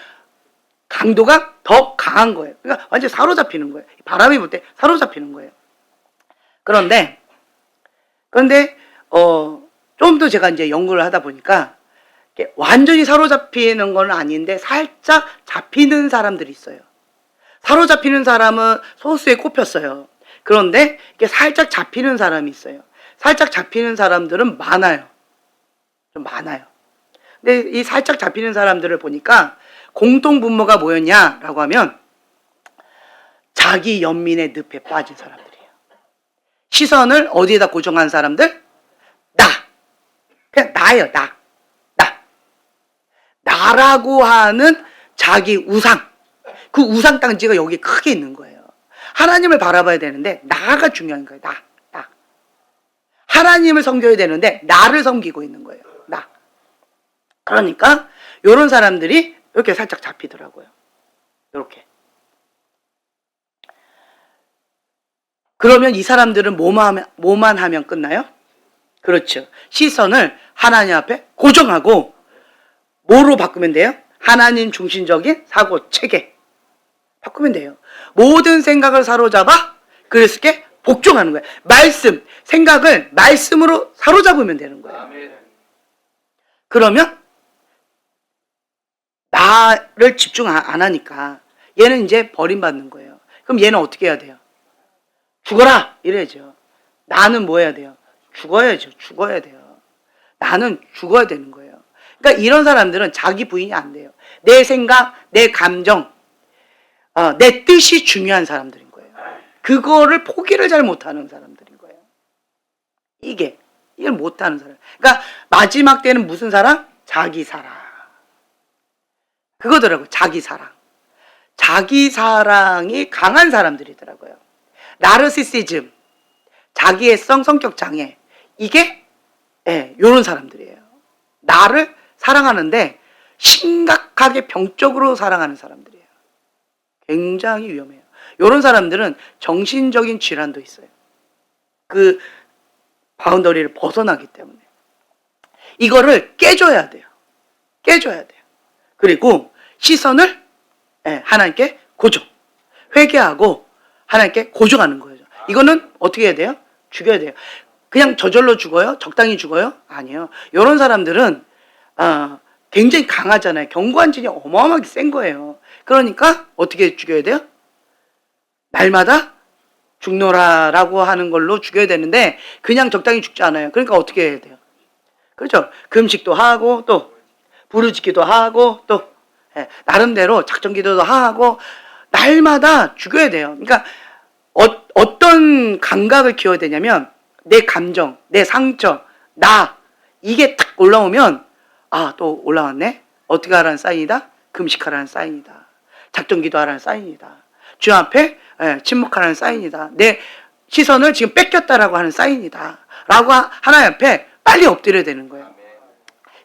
강도가 더 강한 거예요. 그러니까 완전 사로잡히는 거예요. 바람이 불 때 사로잡히는 거예요. 그런데 좀 더 제가 이제 연구를 하다 보니까 완전히 사로잡히는 건 아닌데 살짝 잡히는 사람들이 있어요. 사로잡히는 사람은 소수에 꼽혔어요. 그런데 이게 살짝 잡히는 사람이 있어요. 살짝 잡히는 사람들은 많아요. 좀 많아요. 근데 이 살짝 잡히는 사람들을 보니까 공통 분모가 뭐였냐라고 하면 자기 연민의 늪에 빠진 사람들이에요. 시선을 어디에다 고정한 사람들? 나. 그냥 나예요. 나. 나라고 하는 자기 우상. 그 우상 땅지가 여기 크게 있는 거예요. 하나님을 바라봐야 되는데 나가 중요한 거예요. 나. 하나님을 섬겨야 되는데 나를 섬기고 있는 거예요. 나. 그러니까 이런 사람들이 이렇게 살짝 잡히더라고요. 이렇게. 그러면 이 사람들은 뭐만 하면 끝나요? 그렇죠. 시선을 하나님 앞에 고정하고 뭐로 바꾸면 돼요? 하나님 중심적인 사고 체계 바꾸면 돼요. 모든 생각을 사로잡아 그리스도께 복종하는 거예요. 말씀, 생각을 말씀으로 사로잡으면 되는 거예요. 그러면 나를 집중 안 하니까 얘는 이제 버림받는 거예요. 그럼 얘는 어떻게 해야 돼요? 죽어라! 이래야죠. 나는 뭐 해야 돼요? 죽어야죠. 죽어야 돼요. 나는 죽어야 되는 거예요. 그러니까 이런 사람들은 자기 부인이 안 돼요. 내 생각, 내 감정, 내 뜻이 중요한 사람들인 거예요. 그거를 포기를 잘 못하는 사람들인 거예요. 이걸 못하는 사람. 그러니까 마지막 때는 무슨 사랑? 자기 사랑. 그거더라고요. 자기 사랑. 자기 사랑이 강한 사람들이더라고요. 나르시시즘, 자기애성, 성격 장애. 이게 요런 사람들이에요. 나를 사랑하는데 심각하게 병적으로 사랑하는 사람들이에요. 굉장히 위험해요. 요런 사람들은 정신적인 질환도 있어요. 그 바운더리를 벗어나기 때문에. 이거를 깨줘야 돼요. 깨줘야 돼요. 그리고 시선을 하나님께 고정. 회개하고 하나님께 고정하는 거예요. 이거는 어떻게 해야 돼요? 죽여야 돼요. 그냥 저절로 죽어요? 적당히 죽어요? 아니에요. 이런 사람들은 굉장히 강하잖아요. 경고한진이 어마어마하게 센 거예요. 그러니까 어떻게 죽여야 돼요? 날마다 죽노라라고 하는 걸로 죽여야 되는데 그냥 적당히 죽지 않아요. 그러니까 어떻게 해야 돼요? 그렇죠? 금식도 하고 또 부르짖기도 하고 또 나름대로 작정기도도 하고 날마다 죽여야 돼요. 그러니까 어떤 감각을 키워야 되냐면 내 감정, 내 상처, 나 이게 탁 올라오면 또 올라왔네? 어떻게 하라는 사인이다? 금식하라는 사인이다. 작정기도하라는 사인이다. 주 앞에 침묵하라는 사인이다. 내 시선을 지금 뺏겼다라고 하는 사인이다. 라고 하나님 앞에 빨리 엎드려야 되는 거예요.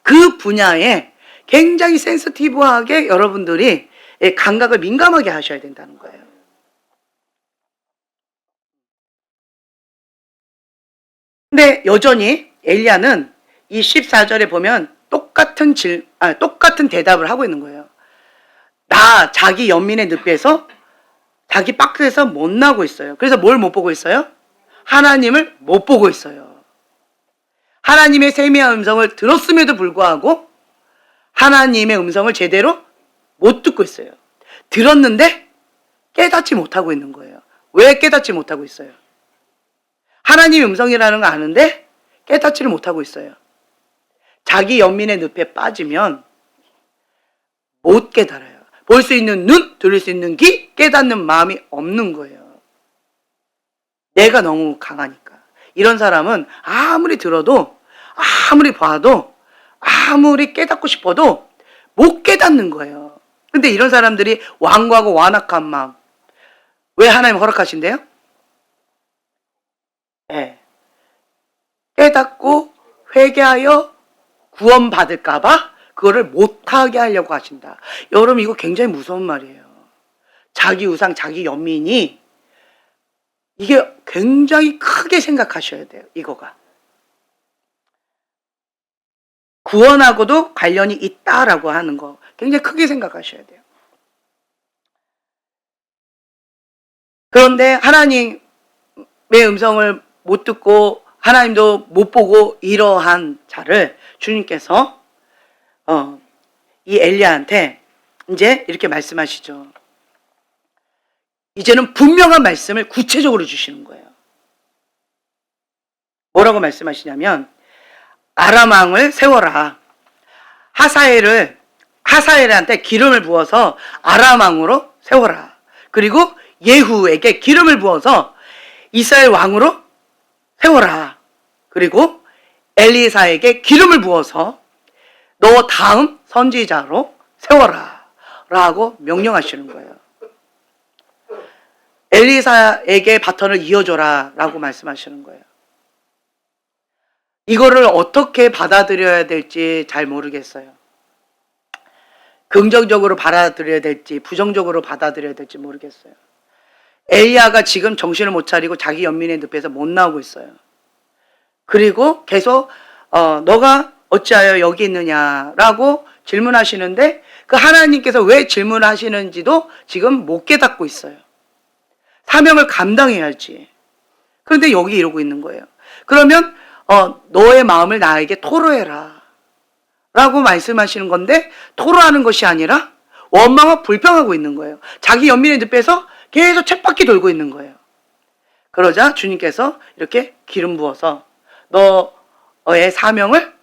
그 분야에 굉장히 센시티브하게 여러분들이 감각을 민감하게 하셔야 된다는 거예요. 근데 여전히 엘리야는 이 14절에 보면 똑같은 대답을 하고 있는 거예요. 자기 연민의 늪에서 자기 박스에서 못 나오고 있어요. 그래서 뭘 못 보고 있어요? 하나님을 못 보고 있어요. 하나님의 세미한 음성을 들었음에도 불구하고 하나님의 음성을 제대로 못 듣고 있어요. 들었는데 깨닫지 못하고 있는 거예요. 왜 깨닫지 못하고 있어요? 하나님의 음성이라는 거 아는데 깨닫지를 못하고 있어요. 자기 연민의 늪에 빠지면 못 깨달아요. 볼 수 있는 눈, 들을 수 있는 귀, 깨닫는 마음이 없는 거예요. 내가 너무 강하니까. 이런 사람은 아무리 들어도, 아무리 봐도, 아무리 깨닫고 싶어도 못 깨닫는 거예요. 근데 이런 사람들이 완고하고 완악한 마음, 왜 하나님 허락하신대요? 네. 깨닫고 회개하여 구원받을까봐 그거를 못하게 하려고 하신다. 여러분, 이거 굉장히 무서운 말이에요. 자기 우상, 자기 연민이, 이게 굉장히 크게 생각하셔야 돼요. 이거가 구원하고도 관련이 있다라고 하는 거 굉장히 크게 생각하셔야 돼요. 그런데 하나님의 음성을 못 듣고 하나님도 못 보고 이러한 자를 주님께서 이 엘리야한테 이제 이렇게 말씀하시죠. 이제는 분명한 말씀을 구체적으로 주시는 거예요. 뭐라고 말씀하시냐면, 아람 왕을 세워라. 하사엘한테 기름을 부어서 아람 왕으로 세워라. 그리고 예후에게 기름을 부어서 이스라엘 왕으로 세워라. 그리고 엘리사에게 기름을 부어서 너 다음 선지자로 세워라 라고 명령하시는 거예요. 엘리사에게 바톤을 이어줘라 라고 말씀하시는 거예요. 이거를 어떻게 받아들여야 될지 잘 모르겠어요. 긍정적으로 받아들여야 될지 부정적으로 받아들여야 될지 모르겠어요. 엘리야가 지금 정신을 못 차리고 자기 연민의 늪에서 못 나오고 있어요. 그리고 계속 너가 어찌하여 여기 있느냐라고 질문하시는데, 그 하나님께서 왜 질문하시는지도 지금 못 깨닫고 있어요. 사명을 감당해야 할지. 그런데 여기 이러고 있는 거예요. 그러면 너의 마음을 나에게 토로해라 라고 말씀하시는 건데, 토로하는 것이 아니라 원망하고 불평하고 있는 거예요. 자기 연민의 늪에서 계속 쳇바퀴 돌고 있는 거예요. 그러자 주님께서 이렇게 기름 부어서 너의 사명을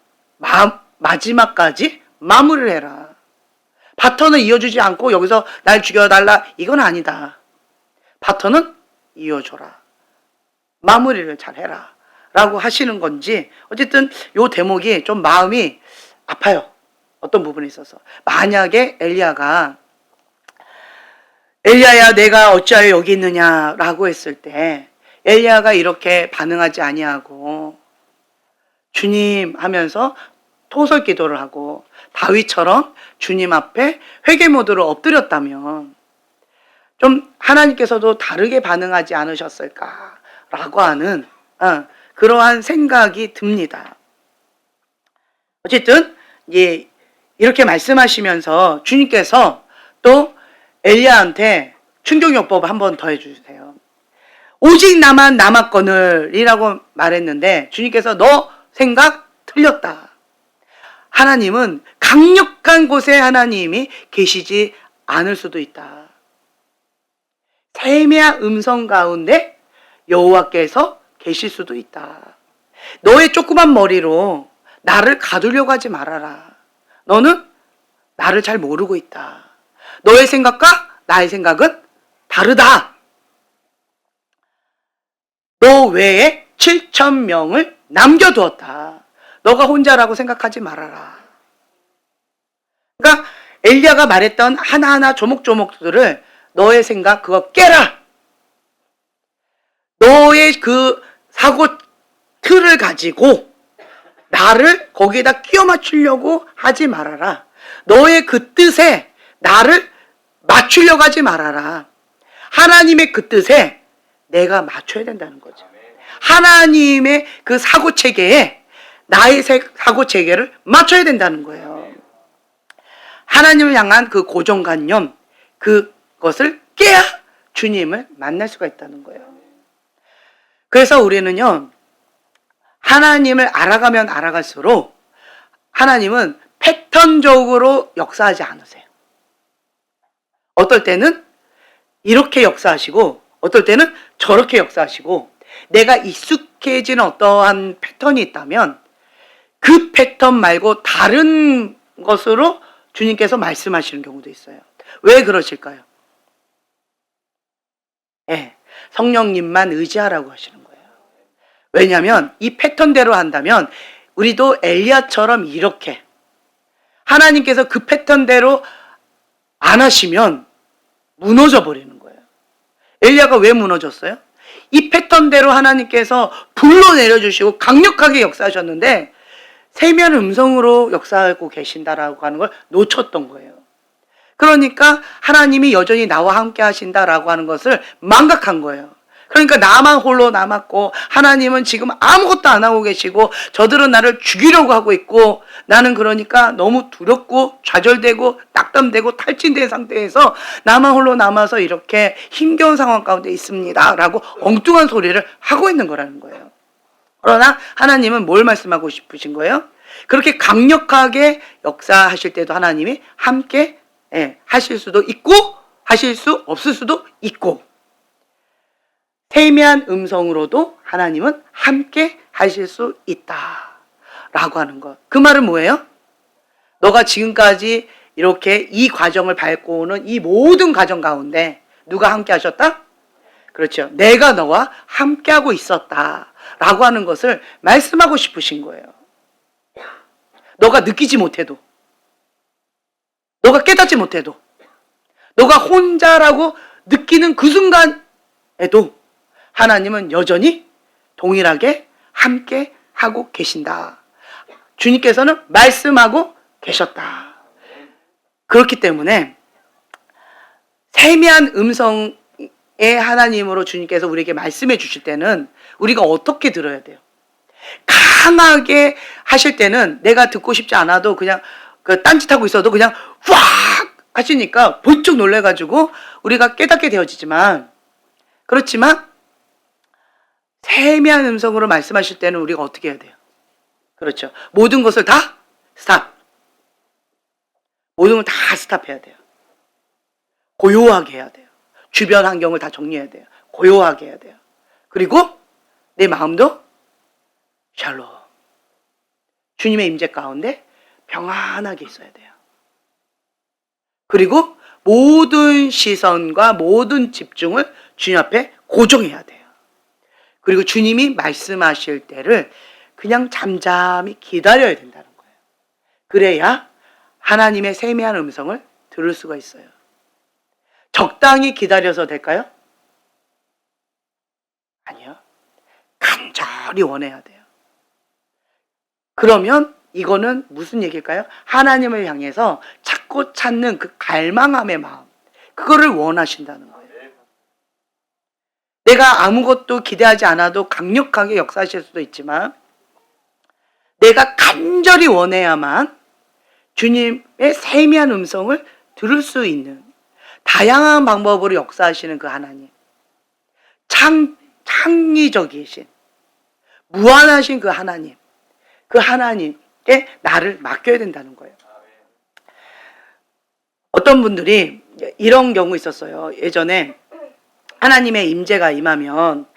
마지막까지 마무리를 해라. 바톤을 이어주지 않고 여기서 날 죽여달라, 이건 아니다. 바톤은 이어줘라. 마무리를 잘 해라 라고 하시는 건지, 어쨌든 요 대목이 좀 마음이 아파요. 어떤 부분에 있어서. 만약에 엘리야가 엘리야야 내가 어찌하여 여기 있느냐라고 했을 때 엘리야가 이렇게 반응하지 아니하고 주님 하면서 토설 기도를 하고 다윗처럼 주님 앞에 회개 모드로 엎드렸다면 좀 하나님께서도 다르게 반응하지 않으셨을까라고 하는 그러한 생각이 듭니다. 어쨌든 이렇게 말씀하시면서 주님께서 또 엘리야한테 충격요법 한 번 더 해주세요. 오직 나만 남았거늘 이라고 말했는데 주님께서 너 생각 틀렸다. 하나님은 강력한 곳에 하나님이 계시지 않을 수도 있다. 세미한 음성 가운데 여호와께서 계실 수도 있다. 너의 조그만 머리로 나를 가두려고 하지 말아라. 너는 나를 잘 모르고 있다. 너의 생각과 나의 생각은 다르다. 너 외에 7,000명을 남겨두었다. 너가 혼자라고 생각하지 말아라. 그러니까 엘리야가 말했던 하나하나 조목조목들을 너의 생각 그거 깨라. 너의 그 사고 틀을 가지고 나를 거기에다 끼워 맞추려고 하지 말아라. 너의 그 뜻에 나를 맞추려고 하지 말아라. 하나님의 그 뜻에 내가 맞춰야 된다는 거죠. 하나님의 그 사고체계에 나의 사고체계를 맞춰야 된다는 거예요. 하나님을 향한 그 고정관념, 그것을 깨야 주님을 만날 수가 있다는 거예요. 그래서 우리는요, 하나님을 알아가면 알아갈수록 하나님은 패턴적으로 역사하지 않으세요. 어떨 때는 이렇게 역사하시고 어떨 때는 저렇게 역사하시고, 내가 익숙해지는 어떠한 패턴이 있다면 그 패턴 말고 다른 것으로 주님께서 말씀하시는 경우도 있어요. 왜 그러실까요? 성령님만 의지하라고 하시는 거예요. 왜냐하면 이 패턴대로 한다면 우리도 엘리야처럼 이렇게 하나님께서 그 패턴대로 안 하시면 무너져 버리는 거예요. 엘리야가 왜 무너졌어요? 이 패턴대로 하나님께서 불로 내려주시고 강력하게 역사하셨는데 세미한 음성으로 역사하고 계신다라고 하는 걸 놓쳤던 거예요. 그러니까 하나님이 여전히 나와 함께 하신다라고 하는 것을 망각한 거예요. 그러니까 나만 홀로 남았고 하나님은 지금 아무것도 안 하고 계시고 저들은 나를 죽이려고 하고 있고 나는 그러니까 너무 두렵고 좌절되고 낙담되고 탈진된 상태에서 나만 홀로 남아서 이렇게 힘겨운 상황 가운데 있습니다 라고 엉뚱한 소리를 하고 있는 거라는 거예요. 그러나 하나님은 뭘 말씀하고 싶으신 거예요? 그렇게 강력하게 역사하실 때도 하나님이 함께 하실 수도 있고 하실 수 없을 수도 있고 세미한 음성으로도 하나님은 함께 하실 수 있다 라고 하는 것. 그 말은 뭐예요? 너가 지금까지 이렇게 이 과정을 밟고 오는 이 모든 과정 가운데 누가 함께 하셨다? 그렇죠. 내가 너와 함께 하고 있었다 라고 하는 것을 말씀하고 싶으신 거예요. 너가 느끼지 못해도, 너가 깨닫지 못해도, 너가 혼자라고 느끼는 그 순간에도 하나님은 여전히 동일하게 함께 하고 계신다. 주님께서는 말씀하고 계셨다. 그렇기 때문에 세미한 음성의 하나님으로 주님께서 우리에게 말씀해 주실 때는 우리가 어떻게 들어야 돼요? 강하게 하실 때는 내가 듣고 싶지 않아도 그냥 그 딴짓하고 있어도 그냥 확 하시니까 번쩍 놀래가지고 우리가 깨닫게 되어지지만, 그렇지만 세미한 음성으로 말씀하실 때는 우리가 어떻게 해야 돼요? 그렇죠. 모든 것을 다 스탑. 모든 걸 다 스탑해야 돼요. 고요하게 해야 돼요. 주변 환경을 다 정리해야 돼요. 고요하게 해야 돼요. 그리고 내 마음도 샬롬. 주님의 임재 가운데 평안하게 있어야 돼요. 그리고 모든 시선과 모든 집중을 주님 앞에 고정해야 돼요. 그리고 주님이 말씀하실 때를 그냥 잠잠히 기다려야 된다는 거예요. 그래야 하나님의 세미한 음성을 들을 수가 있어요. 적당히 기다려서 될까요? 아니요. 간절히 원해야 돼요. 그러면 이거는 무슨 얘기일까요? 하나님을 향해서 찾고 찾는 그 갈망함의 마음, 그거를 원하신다는 거예요. 내가 아무것도 기대하지 않아도 강력하게 역사하실 수도 있지만 내가 간절히 원해야만 주님의 세미한 음성을 들을 수 있는 다양한 방법으로 역사하시는 그 하나님, 창의적이신 무한하신 그 하나님, 그 하나님께 나를 맡겨야 된다는 거예요. 어떤 분들이 이런 경우 있었어요. 예전에 하나님의 임재가 임하면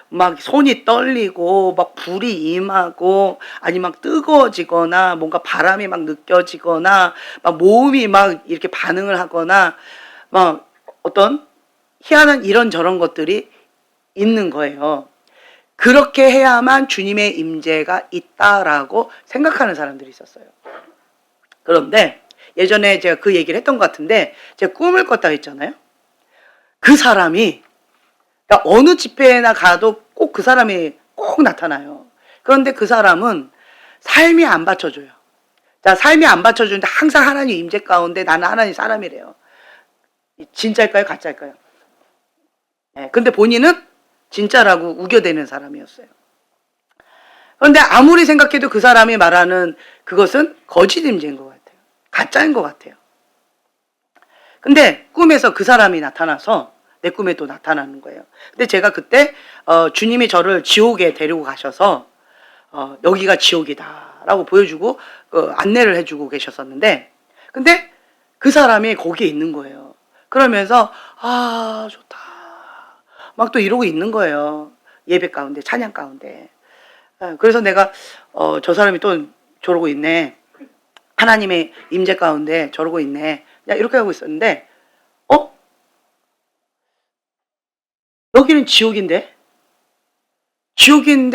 막 손이 떨리고 막 불이 임하고 아니 막 뜨거워지거나 뭔가 바람이 막 느껴지거나 막 몸이 막 이렇게 반응을 하거나 막 어떤 희한한 이런저런 것들이 있는 거예요. 그렇게 해야만 주님의 임재가 있다라고 생각하는 사람들이 있었어요. 그런데 예전에 제가 그 얘기를 했던 것 같은데 제가 꿈을 꿨다 했잖아요. 그 사람이 그러니까 어느 집회나 가도 꼭 그 사람이 꼭 나타나요. 그런데 그 사람은 삶이 안 받쳐줘요. 자, 삶이 안 받쳐주는데 항상 하나님 임재 가운데 나는 하나님 사람이래요. 진짜일까요? 가짜일까요? 네, 근데 본인은 진짜라고 우겨대는 사람이었어요. 그런데 아무리 생각해도 그 사람이 말하는 그것은 거짓 임재인 것 같아요. 가짜인 것 같아요. 근데 꿈에서 그 사람이 나타나서 내 꿈에 또 나타나는 거예요. 근데 제가 그때 주님이 저를 지옥에 데리고 가셔서 여기가 지옥이다 라고 보여주고 안내를 해주고 계셨었는데, 근데 그 사람이 거기에 있는 거예요. 그러면서 아 좋다 막 또 이러고 있는 거예요. 예배 가운데, 찬양 가운데. 그래서 내가 저 사람이 또 저러고 있네, 하나님의 임재 가운데 저러고 있네, 이렇게 하고 있었는데 여기는 지옥인데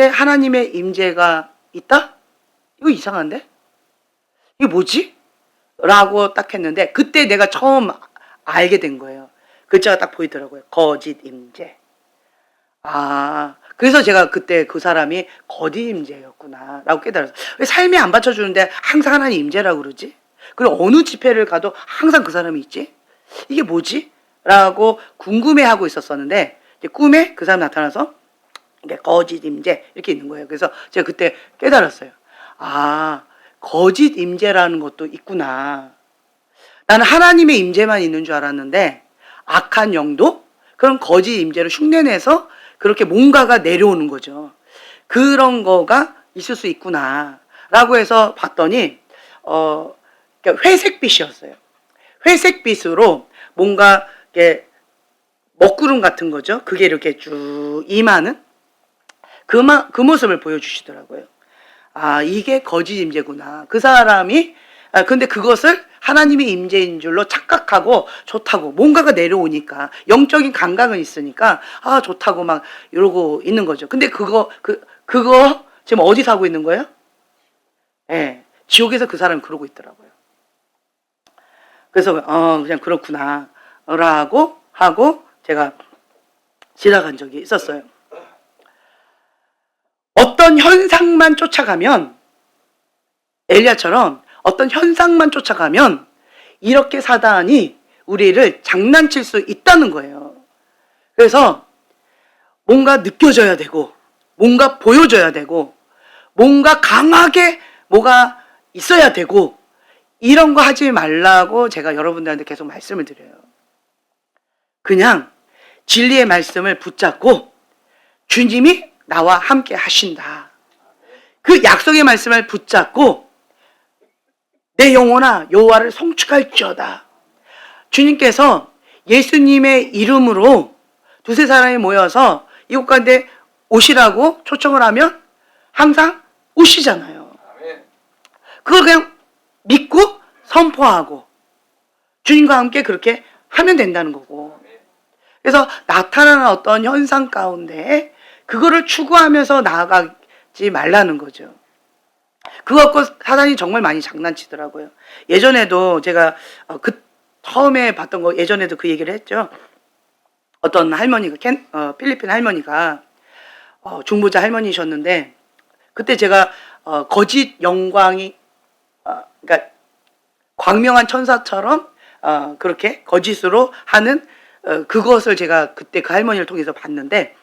하나님의 임재가 있다? 이거 이상한데? 이게 뭐지? 라고 딱 했는데 그때 내가 처음 알게 된 거예요. 글자가 딱 보이더라고요. 거짓 임재. 아, 그래서 제가 그때 그 사람이 거짓 임재였구나 라고 깨달았어요. 왜 삶이 안 받쳐주는데 항상 하나님 임재라고 그러지? 그리고 어느 집회를 가도 항상 그 사람이 있지? 이게 뭐지? 라고 궁금해하고 있었었는데 이제 꿈에 그 사람 나타나서 이게 거짓 임재 이렇게 있는 거예요. 그래서 제가 그때 깨달았어요. 아, 거짓 임재라는 것도 있구나. 나는 하나님의 임재만 있는 줄 알았는데 악한 영도 그런 거짓 임재를 흉내내서 그렇게 뭔가가 내려오는 거죠. 그런 거가 있을 수 있구나 라고 해서 봤더니 그러니까 회색빛이었어요. 회색빛으로 뭔가 이렇게 먹구름 같은 거죠. 그게 이렇게 쭉 임하는 그 모습을 보여주시더라고요. 아, 이게 거짓 임재구나. 그 사람이 근데 그것을 하나님의 임재인 줄로 착각하고 좋다고 뭔가가 내려오니까 영적인 감각은 있으니까 아 좋다고 막 이러고 있는 거죠. 근데 그거 지금 어디서 하고 있는 거예요? 예, 지옥에서 그 사람이 그러고 있더라고요. 그래서 그냥 그렇구나 라고 하고 제가 지나간 적이 있었어요. 어떤 현상만 쫓아가면 엘리야처럼 어떤 현상만 쫓아가면 이렇게 사단이 우리를 장난칠 수 있다는 거예요. 그래서 뭔가 느껴져야 되고 뭔가 보여줘야 되고 뭔가 강하게 뭐가 있어야 되고 이런 거 하지 말라고 제가 여러분들한테 계속 말씀을 드려요. 그냥 진리의 말씀을 붙잡고 주님이 나와 함께 하신다. 그 약속의 말씀을 붙잡고 내 영혼아 여호와를 송축할지어다. 주님께서 예수님의 이름으로 두세 사람이 모여서 이곳 가운데 오시라고 초청을 하면 항상 오시잖아요. 그걸 그냥 믿고 선포하고 주님과 함께 그렇게 하면 된다는 거고. 그래서 나타나는 어떤 현상 가운데 그거를 추구하면서 나아가지 말라는 거죠. 그거 갖고 사단이 정말 많이 장난치더라고요. 예전에도 제가 처음에 봤던 거 예전에도 그 얘기를 했죠. 어떤 할머니가 필리핀 할머니가 중보자 할머니셨는데 그때 제가 거짓 영광이 그러니까 광명한 천사처럼 그렇게 거짓으로 하는 그것을 제가 그때 그 할머니를 통해서 봤는데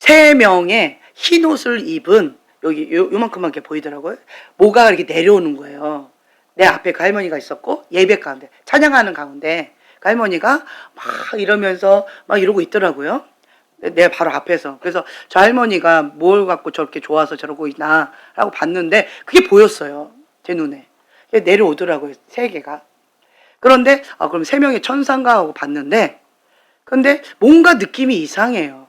3명의 흰 옷을 입은 여기 요만큼만 이렇게 보이더라고요. 뭐가 이렇게 내려오는 거예요. 내 앞에 그 할머니가 있었고 예배 가운데 찬양하는 가운데 그 할머니가 막 이러면서 막 이러고 있더라고요. 내 바로 앞에서. 그래서 저 할머니가 뭘 갖고 저렇게 좋아서 저러고 있나 라고 봤는데 그게 보였어요. 제 눈에. 내려오더라고요. 3개가. 그런데 그럼 3명의 천사인가 하고 봤는데 근데 뭔가 느낌이 이상해요.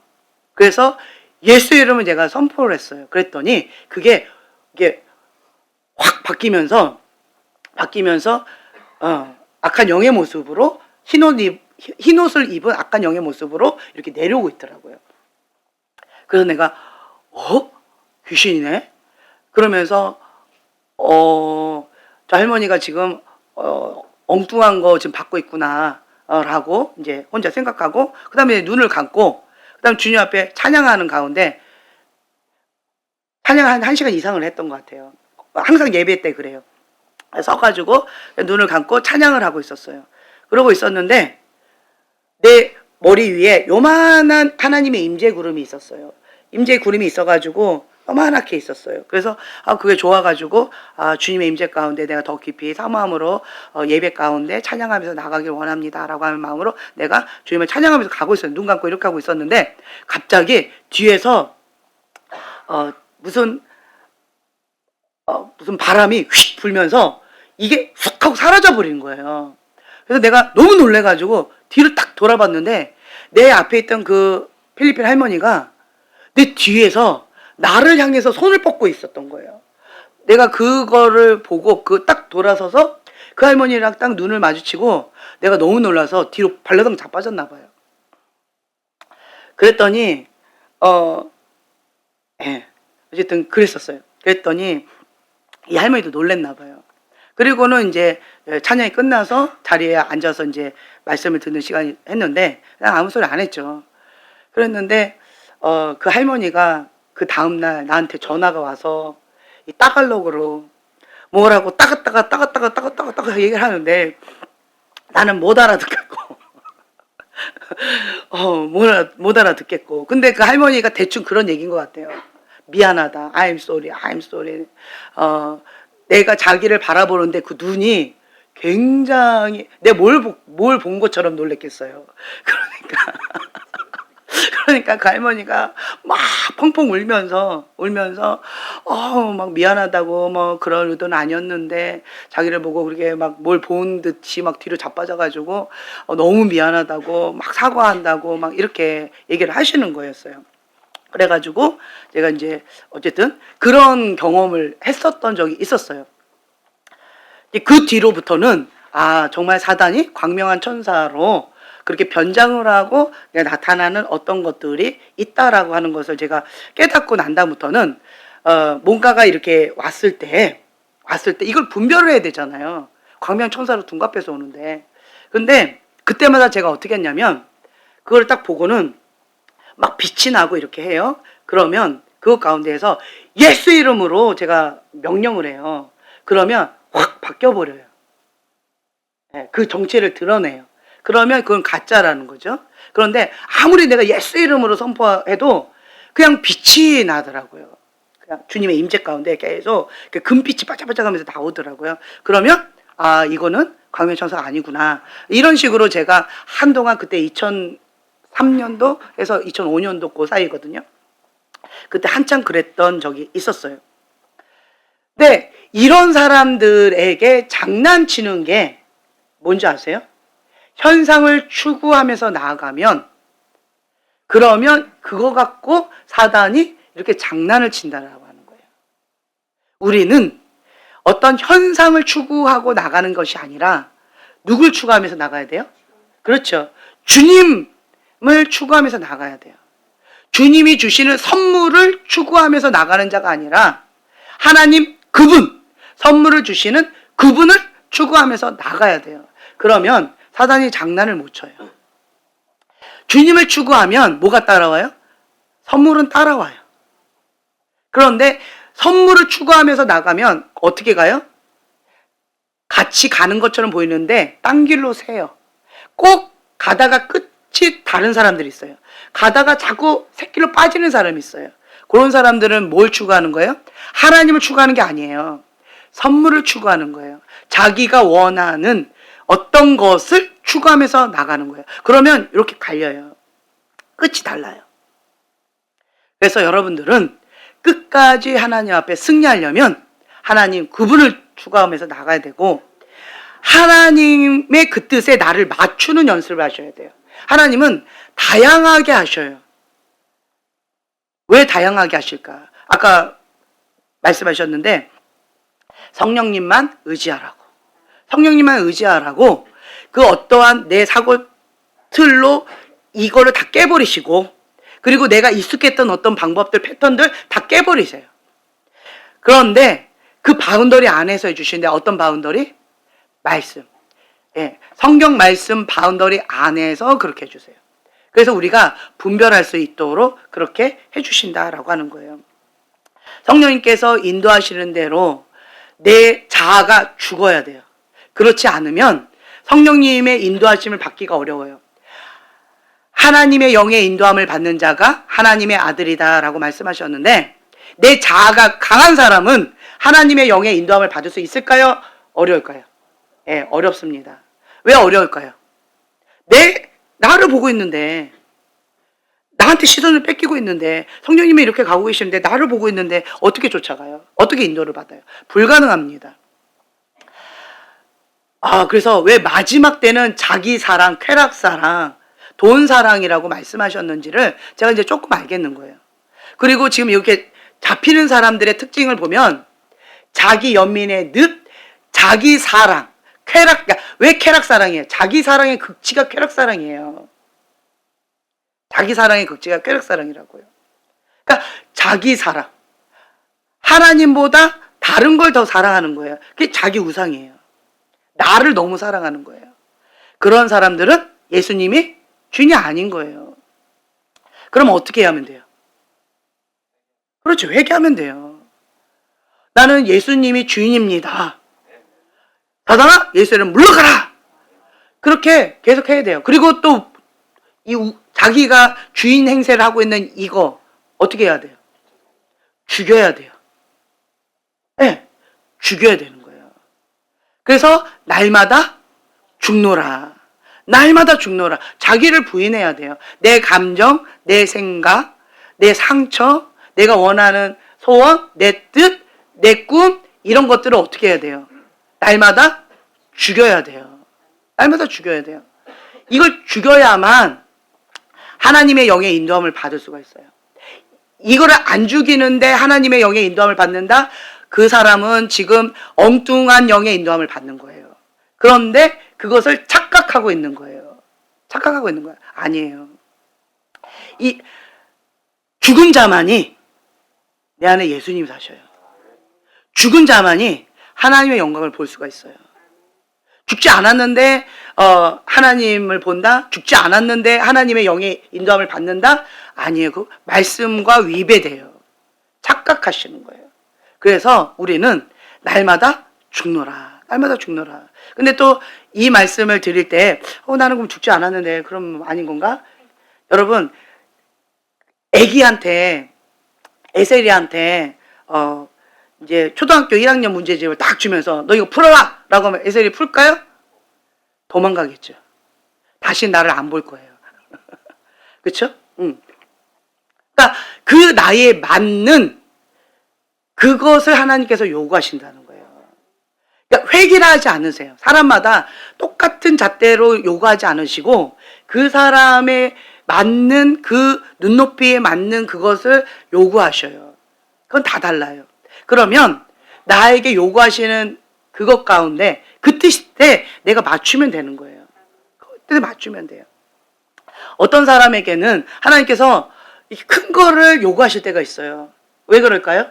그래서 예수 이름을 제가 선포를 했어요. 그랬더니 그게 이게 확 바뀌면서 악한 영의 모습으로 흰 옷을 입은 악한 영의 모습으로 이렇게 내려오고 있더라고요. 그래서 내가 귀신이네? 그러면서 저 할머니가 지금 엉뚱한 거 지금 받고 있구나 라고 이제 혼자 생각하고 그 다음에 눈을 감고 그 다음 주님 앞에 찬양하는 가운데 찬양 한 1시간 이상을 했던 것 같아요. 항상 예배 때 그래요. 서가지고 눈을 감고 찬양을 하고 있었어요. 그러고 있었는데 내 머리 위에 요만한 하나님의 임재 구름이 있었어요. 임재 구름이 있어가지고 요만하게 있었어요. 그래서 그게 좋아가지고 주님의 임재 가운데 내가 더 깊이 사모함으로 예배 가운데 찬양하면서 나가길 원합니다 라고 하는 마음으로 내가 주님을 찬양하면서 가고 있어요. 눈 감고 이렇게 하고 있었는데 갑자기 뒤에서 무슨 바람이 휙 불면서 이게 훅 하고 사라져 버린 거예요. 그래서 내가 너무 놀래가지고 뒤를 딱 돌아봤는데 내 앞에 있던 그 필리핀 할머니가 내 뒤에서 나를 향해서 손을 뻗고 있었던 거예요. 내가 그거를 보고 딱 돌아서서 그 할머니랑 딱 눈을 마주치고 내가 너무 놀라서 뒤로 발라당 자빠졌나 봐요. 그랬더니 어쨌든 그랬었어요. 그랬더니 이 할머니도 놀랬나 봐요. 그리고는 이제 찬양이 끝나서 자리에 앉아서 이제 말씀을 듣는 시간이 했는데 그냥 아무 소리 안 했죠. 그랬는데 그 할머니가 그 다음날 나한테 전화가 와서 이 따갈록으로 뭐라고 따가따가 얘기를 하는데 나는 못 알아듣겠고 못 알아듣겠고 근데 그 할머니가 대충 그런 얘기인 것 같아요. 미안하다. I'm sorry. 내가 자기를 바라보는데 그 눈이 굉장히 내 뭘 본 것처럼 놀랬겠어요. 그러니까 그 할머니가 막 펑펑 울면서 막 미안하다고 뭐 그런 의도는 아니었는데 자기를 보고 그렇게 막 뭘 본 듯이 막 뒤로 자빠져가지고 너무 미안하다고 막 사과한다고 막 이렇게 얘기를 하시는 거였어요. 그래가지고 제가 이제 어쨌든 그런 경험을 했었던 적이 있었어요. 그 뒤로부터는 정말 사단이 광명한 천사로 그렇게 변장을 하고 나타나는 어떤 것들이 있다라고 하는 것을 제가 깨닫고 난 다음부터는 뭔가가 이렇게 왔을 때 이걸 분별을 해야 되잖아요. 광명 천사로 둔갑해서 오는데. 근데 그때마다 제가 어떻게 했냐면 그걸 딱 보고는 막 빛이 나고 이렇게 해요. 그러면 그것 가운데에서 예수 이름으로 제가 명령을 해요. 그러면 확 바뀌어버려요. 그 정체를 드러내요. 그러면 그건 가짜라는 거죠. 그런데 아무리 내가 예수 이름으로 선포해도 그냥 빛이 나더라고요. 그냥 주님의 임재 가운데 계속 그 금빛이 반짝반짝하면서 나오더라고요. 그러면 이거는 광명천사가 아니구나. 이런 식으로 제가 한동안 그때 2003년도에서 2005년도 그 사이거든요. 그때 한참 그랬던 적이 있었어요. 근데 이런 사람들에게 장난치는 게 뭔지 아세요? 현상을 추구하면서 나아가면 그러면 그거 갖고 사단이 이렇게 장난을 친다라고 하는 거예요. 우리는 어떤 현상을 추구하고 나가는 것이 아니라 누굴 추구하면서 나가야 돼요? 그렇죠. 주님을 추구하면서 나가야 돼요. 주님이 주시는 선물을 추구하면서 나가는 자가 아니라 하나님 그분, 선물을 주시는 그분을 추구하면서 나가야 돼요. 그러면 사단이 장난을 못 쳐요. 주님을 추구하면 뭐가 따라와요? 선물은 따라와요. 그런데 선물을 추구하면서 나가면 어떻게 가요? 같이 가는 것처럼 보이는데 딴 길로 새요. 꼭 가다가 끝이 다른 사람들이 있어요. 가다가 자꾸 새길로 빠지는 사람이 있어요. 그런 사람들은 뭘 추구하는 거예요? 하나님을 추구하는 게 아니에요. 선물을 추구하는 거예요. 자기가 원하는 어떤 것을 추구하면서 나가는 거예요. 그러면 이렇게 갈려요. 끝이 달라요. 그래서 여러분들은 끝까지 하나님 앞에 승리하려면 하나님 그분을 추구하면서 나가야 되고 하나님의 그 뜻에 나를 맞추는 연습을 하셔야 돼요. 하나님은 다양하게 하셔요. 왜 다양하게 하실까? 아까 말씀하셨는데 성령님만 의지하라고. 성령님만 의지하라고 그 어떠한 내 사고 틀로 이거를 다 깨버리시고 그리고 내가 익숙했던 어떤 방법들, 패턴들 다 깨버리세요. 그런데 그 바운더리 안에서 해주시는데 어떤 바운더리? 말씀. 성경 말씀 바운더리 안에서 그렇게 해주세요. 그래서 우리가 분별할 수 있도록 그렇게 해주신다라고 하는 거예요. 성령님께서 인도하시는 대로 내 자아가 죽어야 돼요. 그렇지 않으면 성령님의 인도하심을 받기가 어려워요. 하나님의 영의 인도함을 받는 자가 하나님의 아들이다라고 말씀하셨는데 내 자아가 강한 사람은 하나님의 영의 인도함을 받을 수 있을까요? 어려울까요? 어렵습니다. 왜 어려울까요? 나를 보고 있는데 나한테 시선을 뺏기고 있는데 성령님이 이렇게 가고 계시는데 나를 보고 있는데 어떻게 쫓아가요? 어떻게 인도를 받아요? 불가능합니다. 그래서 왜 마지막 때는 자기 사랑, 쾌락 사랑, 돈 사랑이라고 말씀하셨는지를 제가 이제 조금 알겠는 거예요. 그리고 지금 이렇게 잡히는 사람들의 특징을 보면 자기 연민의 늪, 자기 사랑, 쾌락, 그러니까 왜 쾌락 사랑이에요? 자기 사랑의 극치가 쾌락 사랑이에요. 자기 사랑의 극치가 쾌락 사랑이라고요. 그러니까 자기 사랑. 하나님보다 다른 걸 더 사랑하는 거예요. 그게 자기 우상이에요. 나를 너무 사랑하는 거예요. 그런 사람들은 예수님이 주인이 아닌 거예요. 그럼 어떻게 하면 돼요? 그렇죠. 회개하면 돼요. 나는 예수님이 주인입니다. 사단아, 예수님 물러가라! 그렇게 계속 해야 돼요. 그리고 또 자기가 주인 행세를 하고 있는 이거 어떻게 해야 돼요? 죽여야 돼요. 네, 죽여야 되는 거예요. 그래서 날마다 죽노라. 날마다 죽노라. 자기를 부인해야 돼요. 내 감정, 내 생각, 내 상처, 내가 원하는 소원, 내 뜻, 내 꿈, 이런 것들을 어떻게 해야 돼요? 날마다 죽여야 돼요. 날마다 죽여야 돼요. 이걸 죽여야만 하나님의 영의 인도함을 받을 수가 있어요. 이거를 안 죽이는데 하나님의 영의 인도함을 받는다? 그 사람은 지금 엉뚱한 영의 인도함을 받는 거예요. 그런데 그것을 착각하고 있는 거예요. 착각하고 있는 거예요. 아니에요. 이 죽은 자만이 내 안에 예수님이 사셔요. 죽은 자만이 하나님의 영광을 볼 수가 있어요. 죽지 않았는데 하나님을 본다? 죽지 않았는데 하나님의 영의 인도함을 받는다? 아니에요. 그 말씀과 위배돼요. 착각하시는 거예요. 그래서 우리는 날마다 죽노라. 날마다 죽노라. 근데 또 이 말씀을 드릴 때 나는 그럼 죽지 않았는데 그럼 아닌 건가? 여러분, 애기한테 에셀이한테 이제 초등학교 1학년 문제집을 딱 주면서 너 이거 풀어라! 라고 하면 에셀이 풀까요? 도망가겠죠. 다시 나를 안 볼 거예요. 그쵸? 그러니까 그 나이에 맞는 그것을 하나님께서 요구하신다는 거예요. 그러니까 회개를 하지 않으세요. 사람마다 똑같은 잣대로 요구하지 않으시고 그 사람의 맞는 그 눈높이에 맞는 그것을 요구하셔요. 그건 다 달라요. 그러면 나에게 요구하시는 그것 가운데 그 뜻에 내가 맞추면 되는 거예요. 그 뜻에 맞추면 돼요. 어떤 사람에게는 하나님께서 큰 거를 요구하실 때가 있어요. 왜 그럴까요?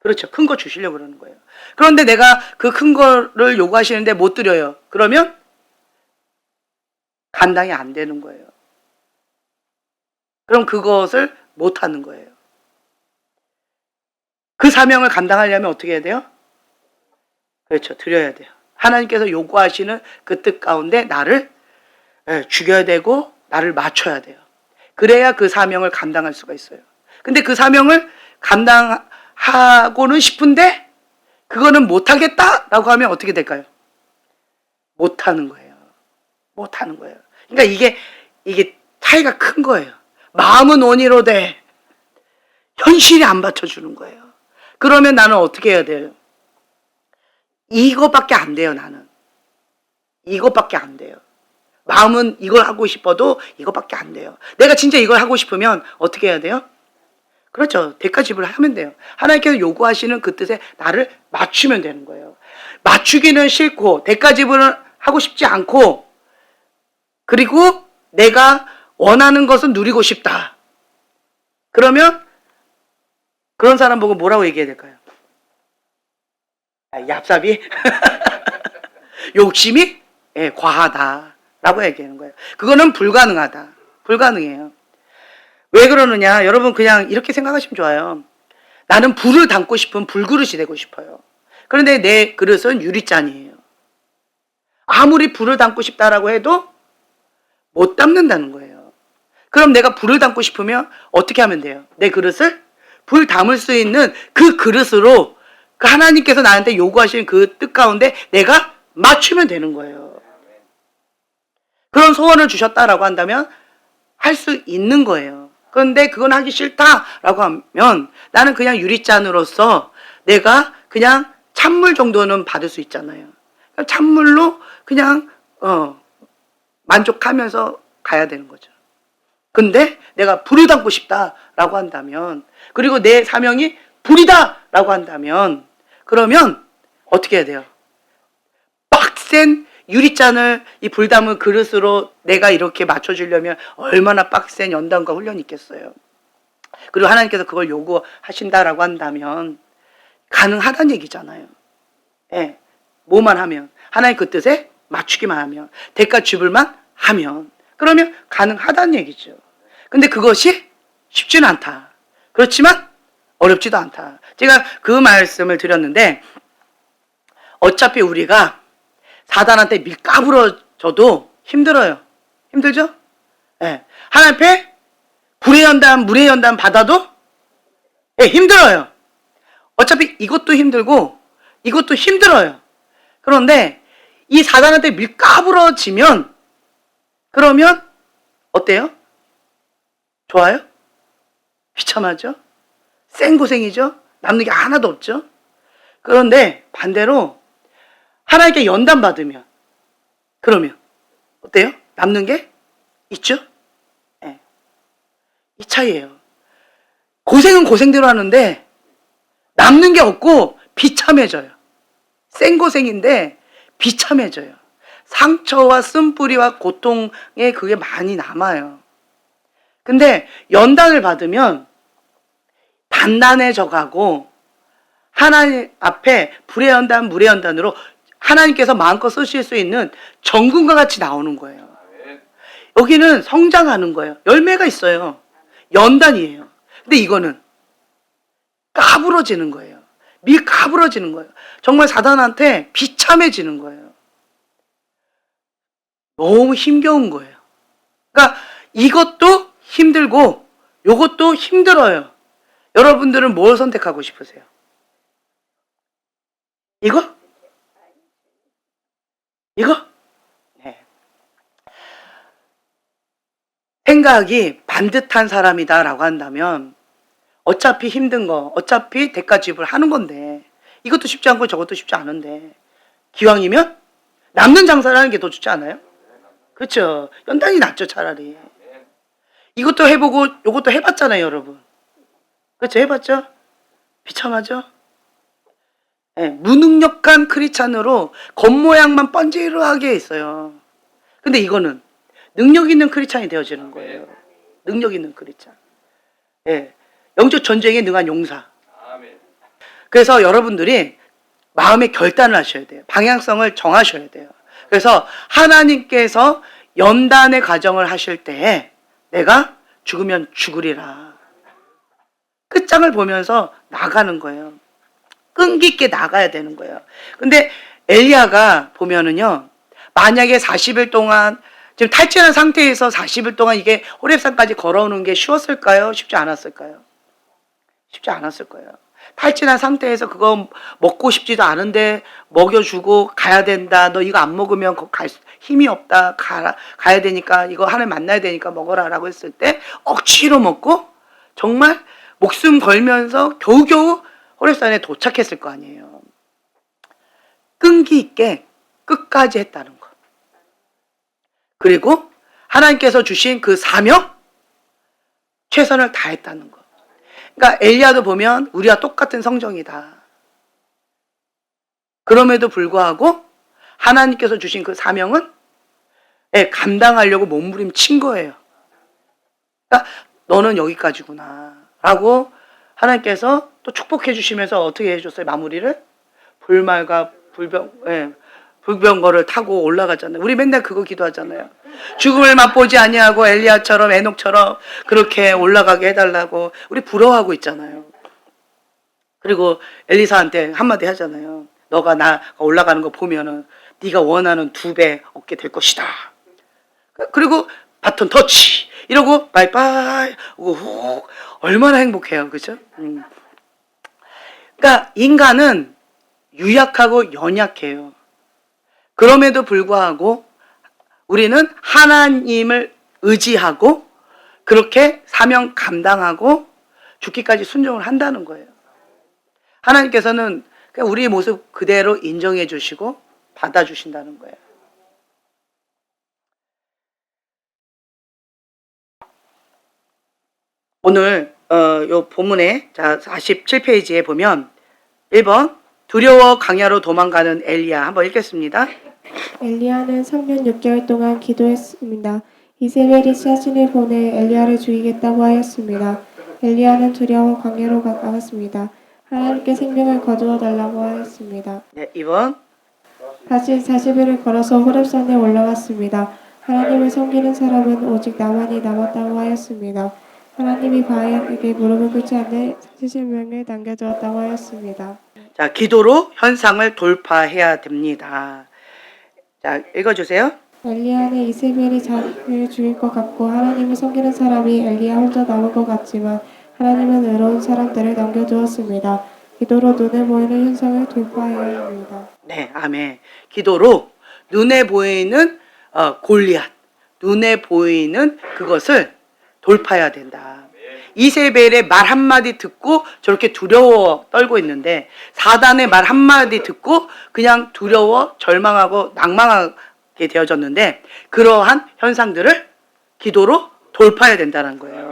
그렇죠. 큰 거 주시려고 그러는 거예요. 그런데 내가 그 큰 거를 요구하시는데 못 드려요. 그러면 감당이 안 되는 거예요. 그럼 그것을 못 하는 거예요. 그 사명을 감당하려면 어떻게 해야 돼요? 그렇죠. 드려야 돼요. 하나님께서 요구하시는 그 뜻 가운데 나를 죽여야 되고 나를 맞춰야 돼요. 그래야 그 사명을 감당할 수가 있어요. 근데 그 사명을 감당하고는 싶은데 그거는 못하겠다라고 하면 어떻게 될까요? 못하는 거예요. 못하는 거예요. 그러니까 이게 차이가 큰 거예요. 마음은 원이로되 현실이 안 받쳐주는 거예요. 그러면 나는 어떻게 해야 돼요? 이것밖에 안 돼요, 나는. 이것밖에 안 돼요. 마음은 이걸 하고 싶어도 이것밖에 안 돼요. 내가 진짜 이걸 하고 싶으면 어떻게 해야 돼요? 그렇죠. 대가 지불을 하면 돼요. 하나님께서 요구하시는 그 뜻에 나를 맞추면 되는 거예요. 맞추기는 싫고 대가 지불을 하고 싶지 않고 그리고 내가 원하는 것은 누리고 싶다. 그러면 그런 사람 보고 뭐라고 얘기해야 될까요? 얍삽이? 욕심이 과하다라고 얘기하는 거예요. 그거는 불가능하다. 불가능해요. 왜 그러느냐? 여러분 그냥 이렇게 생각하시면 좋아요. 나는 불을 담고 싶은 불그릇이 되고 싶어요. 그런데 내 그릇은 유리잔이에요. 아무리 불을 담고 싶다라고 해도 못 담는다는 거예요. 그럼 내가 불을 담고 싶으면 어떻게 하면 돼요? 내 그릇을 불 담을 수 있는 그 그릇으로 그 하나님께서 나한테 요구하시는 그 뜻 가운데 내가 맞추면 되는 거예요. 그런 소원을 주셨다라고 한다면 할 수 있는 거예요. 그런데 그건 하기 싫다라고 하면 나는 그냥 유리잔으로서 내가 그냥 찬물 정도는 받을 수 있잖아요. 찬물로 그냥 만족하면서 가야 되는 거죠. 근데 내가 불을 담고 싶다라고 한다면 그리고 내 사명이 불이다라고 한다면 그러면 어떻게 해야 돼요? 빡센 유리잔을 이 불 담은 그릇으로 내가 이렇게 맞춰주려면 얼마나 빡센 연단과 훈련이 있겠어요. 그리고 하나님께서 그걸 요구하신다라고 한다면 가능하다는 얘기잖아요. 예. 뭐만 하면, 하나님 그 뜻에 맞추기만 하면, 대가 지불만 하면, 그러면 가능하다는 얘기죠. 근데 그것이 쉽지는 않다. 그렇지만 어렵지도 않다. 제가 그 말씀을 드렸는데, 어차피 우리가 사단한테 밀가부러져도 힘들어요. 힘들죠? 예. 하나님 앞에 불의 연단, 물의 연단 받아도 예, 힘들어요. 어차피 이것도 힘들고 이것도 힘들어요. 그런데 이 사단한테 밀가부러지면 그러면 어때요? 좋아요? 비참하죠? 생고생이죠? 남는 게 하나도 없죠? 그런데 반대로 하나님께 연단 받으면 그러면 어때요? 남는 게 있죠? 네. 이 차이예요. 고생은 고생대로 하는데 남는 게 없고 비참해져요. 생고생인데 비참해져요. 상처와 쓴뿌리와 고통에 그게 많이 남아요. 근데 연단을 받으면 단단해져 가고 하나님 앞에 불의 연단, 물의 연단으로 하나님께서 마음껏 쓰실 수 있는 정금과 같이 나오는 거예요. 여기는 성장하는 거예요. 열매가 있어요. 연단이에요. 근데 이거는 까부러지는 거예요. 밀가부러지는 거예요. 정말 사단한테 비참해지는 거예요. 너무 힘겨운 거예요. 그러니까 이것도 힘들고 이것도 힘들어요. 여러분들은 뭘 선택하고 싶으세요? 이거? 이거? 네. 생각이 반듯한 사람이다라고 한다면 어차피 힘든 거, 어차피 대가 지불 하는 건데 이것도 쉽지 않고 저것도 쉽지 않은데 기왕이면 남는 장사를 하는 게 더 좋지 않아요? 그렇죠. 연단이 낫죠, 차라리. 이것도 해보고 이것도 해봤잖아요, 여러분. 그렇죠, 해봤죠? 비참하죠? 네, 무능력한 크리스찬으로 겉모양만 번지르하게 있어요. 근데 이거는 능력 있는 크리스찬이 되어지는 거예요. 능력 있는 크리스찬. 네, 영적 전쟁에 능한 용사. 그래서 여러분들이 마음의 결단을 하셔야 돼요. 방향성을 정하셔야 돼요. 그래서 하나님께서 연단의 과정을 하실 때 내가 죽으면 죽으리라. 끝장을 보면서 나가는 거예요. 끈기 있게 나가야 되는 거예요. 근데 엘리야가 보면은요, 만약에 40일 동안 지금 탈진한 상태에서 40일 동안 이게 호렙산까지 걸어오는 게 쉬웠을까요? 쉽지 않았을까요? 쉽지 않았을 거예요. 탈진한 상태에서 그거 먹고 싶지도 않은데 먹여주고 가야 된다. 너 이거 안 먹으면 갈 힘이 없다. 가야 되니까 이거 하나님 만나야 되니까 먹어라라고 했을 때 억지로 먹고 정말 목숨 걸면서 겨우겨우 호렙산에 도착했을 거 아니에요. 끈기 있게 끝까지 했다는 거. 그리고 하나님께서 주신 그 사명 최선을 다했다는 거. 그러니까 엘리야도 보면 우리와 똑같은 성정이다. 그럼에도 불구하고 하나님께서 주신 그 사명은 감당하려고 몸부림친 거예요. 그러니까 너는 여기까지구나 라고 하나님께서 또 축복해 주시면서 어떻게 해줬어요? 마무리를? 불말과 불병거를 타고 올라가잖아요. 우리 맨날 그거 기도하잖아요. 죽음을 맛보지 아니하고 엘리야처럼 에녹처럼 그렇게 올라가게 해달라고 우리 부러워하고 있잖아요. 그리고 엘리사한테 한마디 하잖아요. 너가 나 올라가는 거 보면은 네가 원하는 2배 얻게 될 것이다. 그리고 바톤 터치 이러고 바이바이 후 얼마나 행복해요. 그죠? 그러니까 인간은 유약하고 연약해요. 그럼에도 불구하고 우리는 하나님을 의지하고 그렇게 사명 감당하고 죽기까지 순종을 한다는 거예요. 하나님께서는 우리의 모습 그대로 인정해 주시고 받아주신다는 거예요. 오늘 요 본문에 자 47페이지에 보면 1번 두려워 강야로 도망가는 엘리야 한번 읽겠습니다. 엘리야는 3년 6개월 동안 기도했습니다. 이세벨이 사신을 보내 엘리야를 죽이겠다고 하였습니다. 엘리야는 두려워 광야로 나갔습니다. 하나님께 생명을 거두어 달라고 하였습니다. 네, 2번. 다시 40일을 걸어서 호렙산에 올라갔습니다. 하나님을 섬기는 사람은 오직 나만이 남았다고 하였습니다. 하나님이 바알에게 무릎을 꿇지 않는 40명을 남겨두었다고 하였습니다. 자, 기도로 현상을 돌파해야 됩니다. 자, 읽어주세요. 엘리야는 이세벨이 자기를 죽일 것 같고 하나님을 섬기는 사람이 엘리야 혼자 남을 것 같지만 하나님은 의로운 사람들을 남겨두었습니다. 기도로 눈에 보이는 현상을 돌파해야 합니다. 네, 아멘. 기도로 눈에 보이는 골리앗, 눈에 보이는 그것을 돌파해야 된다. 이세벨의 말 한마디 듣고 저렇게 두려워 떨고 있는데 사단의 말 한마디 듣고 그냥 두려워 절망하고 낭망하게 되어졌는데 그러한 현상들을 기도로 돌파해야 된다는 거예요.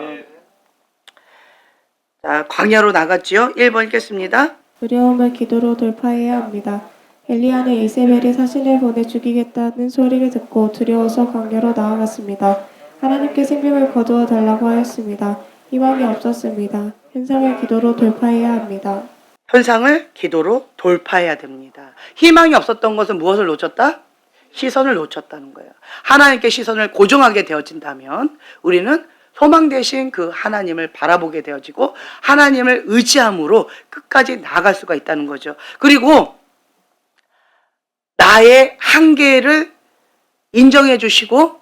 자, 광야로 나갔지요. 1번 읽겠습니다. 두려움을 기도로 돌파해야 합니다. 엘리야는 이세벨이 사신을 보내 죽이겠다는 소리를 듣고 두려워서 광야로 나아갔습니다. 하나님께 생명을 거두어 달라고 하였습니다. 희망이 없었습니다. 현상을 기도로 돌파해야 합니다. 현상을 기도로 돌파해야 됩니다. 희망이 없었던 것은 무엇을 놓쳤다? 시선을 놓쳤다는 거예요. 하나님께 시선을 고정하게 되어진다면 우리는 소망 대신 그 하나님을 바라보게 되어지고 하나님을 의지함으로 끝까지 나아갈 수가 있다는 거죠. 그리고 나의 한계를 인정해 주시고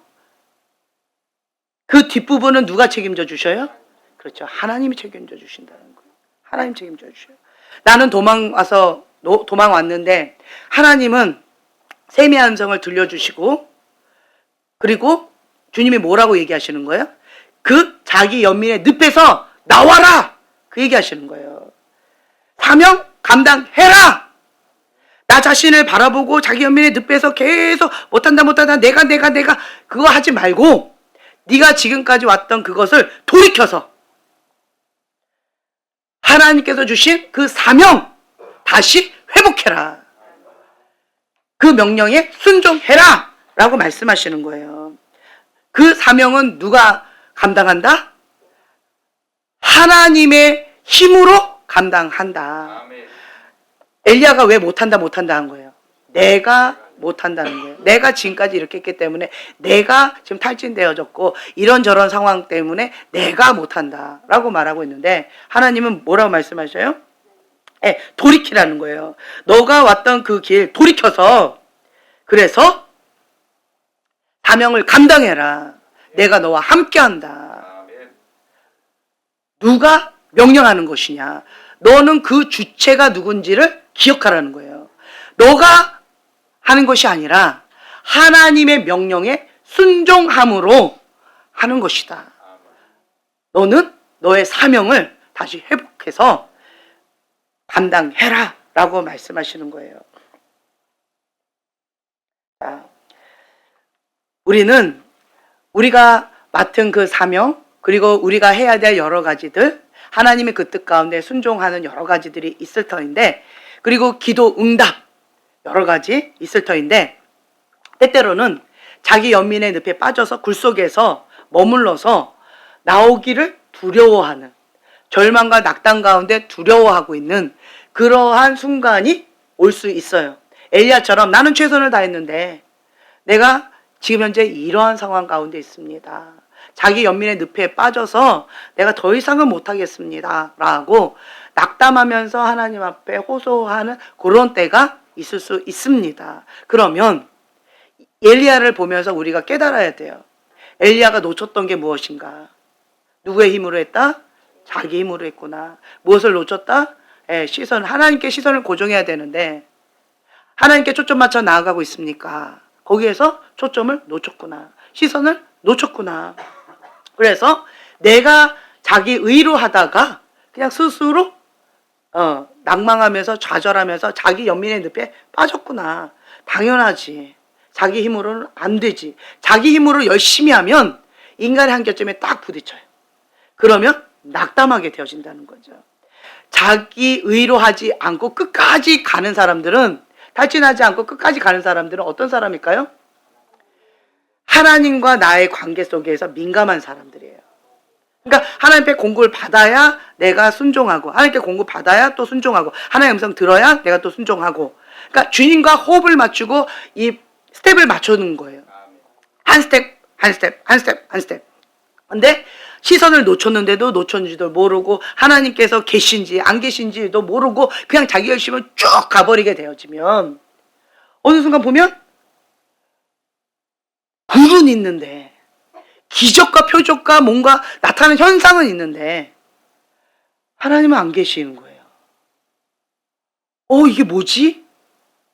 그 뒷부분은 누가 책임져 주셔요? 그렇죠. 하나님이 책임져 주신다는 거예요. 하나님 책임져 주셔요. 나는 도망 왔는데 하나님은 세미한 음성을 들려주시고 그리고 주님이 뭐라고 얘기하시는 거예요? 그 자기 연민의 늪에서 나와라! 그 얘기하시는 거예요. 사명 감당해라! 나 자신을 바라보고 자기 연민의 늪에서 계속 못한다 내가 그거 하지 말고 네가 지금까지 왔던 그것을 돌이켜서 하나님께서 주신 그 사명 다시 회복해라. 그 명령에 순종해라 라고 말씀하시는 거예요. 그 사명은 누가 감당한다? 하나님의 힘으로 감당한다. 엘리야가 왜 못한다 한 거예요? 내가 못한다는 거예요. 내가 지금까지 이렇게 했기 때문에 내가 지금 탈진되어졌고 이런저런 상황 때문에 내가 못한다 라고 말하고 있는데 하나님은 뭐라고 말씀하셔요? 네, 돌이키라는 거예요. 너가 왔던 그 길 돌이켜서 그래서 사명을 감당해라. 내가 너와 함께한다. 누가 명령하는 것이냐? 너는 그 주체가 누군지를 기억하라는 거예요. 너가 하는 것이 아니라 하나님의 명령에 순종함으로 하는 것이다. 너는 너의 사명을 다시 회복해서 감당해라 라고 말씀하시는 거예요. 자, 우리가 맡은 그 사명 그리고 우리가 해야 될 여러 가지들 하나님의 그 뜻 가운데 순종하는 여러 가지들이 있을 터인데 그리고 기도 응답 여러 가지 있을 터인데 때때로는 자기 연민의 늪에 빠져서 굴 속에서 머물러서 나오기를 두려워하는 절망과 낙담 가운데 두려워하고 있는 그러한 순간이 올 수 있어요. 엘리야처럼 나는 최선을 다했는데 내가 지금 현재 이러한 상황 가운데 있습니다. 자기 연민의 늪에 빠져서 내가 더 이상은 못하겠습니다 라고 낙담하면서 하나님 앞에 호소하는 그런 때가 있을 수 있습니다. 그러면 엘리야를 보면서 우리가 깨달아야 돼요. 엘리야가 놓쳤던 게 무엇인가? 누구의 힘으로 했다? 자기 힘으로 했구나. 무엇을 놓쳤다? 하나님께 시선을 고정해야 되는데 하나님께 초점 맞춰 나아가고 있습니까? 거기에서 초점을 놓쳤구나. 시선을 놓쳤구나. 그래서 내가 자기 의로 하다가 그냥 스스로 낭망하면서 좌절하면서 자기 연민의 늪에 빠졌구나. 당연하지. 자기 힘으로는 안 되지. 자기 힘으로 열심히 하면 인간의 한계점에 딱 부딪혀요. 그러면 낙담하게 되어진다는 거죠. 자기 의로 하지 않고 끝까지 가는 사람들은 탈진하지 않고 끝까지 가는 사람들은 어떤 사람일까요? 하나님과 나의 관계 속에서 민감한 사람들이에요. 그러니까 하나님께 공급을 받아야 내가 순종하고, 하나님께 공급 받아야 또 순종하고, 하나님의 음성 들어야 내가 또 순종하고. 그러니까 주님과 호흡을 맞추고 이 스텝을 맞추는 거예요. 한 스텝, 한 스텝, 한 스텝, 한 스텝. 근데 시선을 놓쳤는데도 놓쳤는지도 모르고, 하나님께서 계신지 안 계신지도 모르고 그냥 자기 열심을 쭉 가버리게 되어지면 어느 순간 보면 불은 있는데, 기적과 표적과 뭔가 나타나는 현상은 있는데 하나님은 안 계시는 거예요. 이게 뭐지?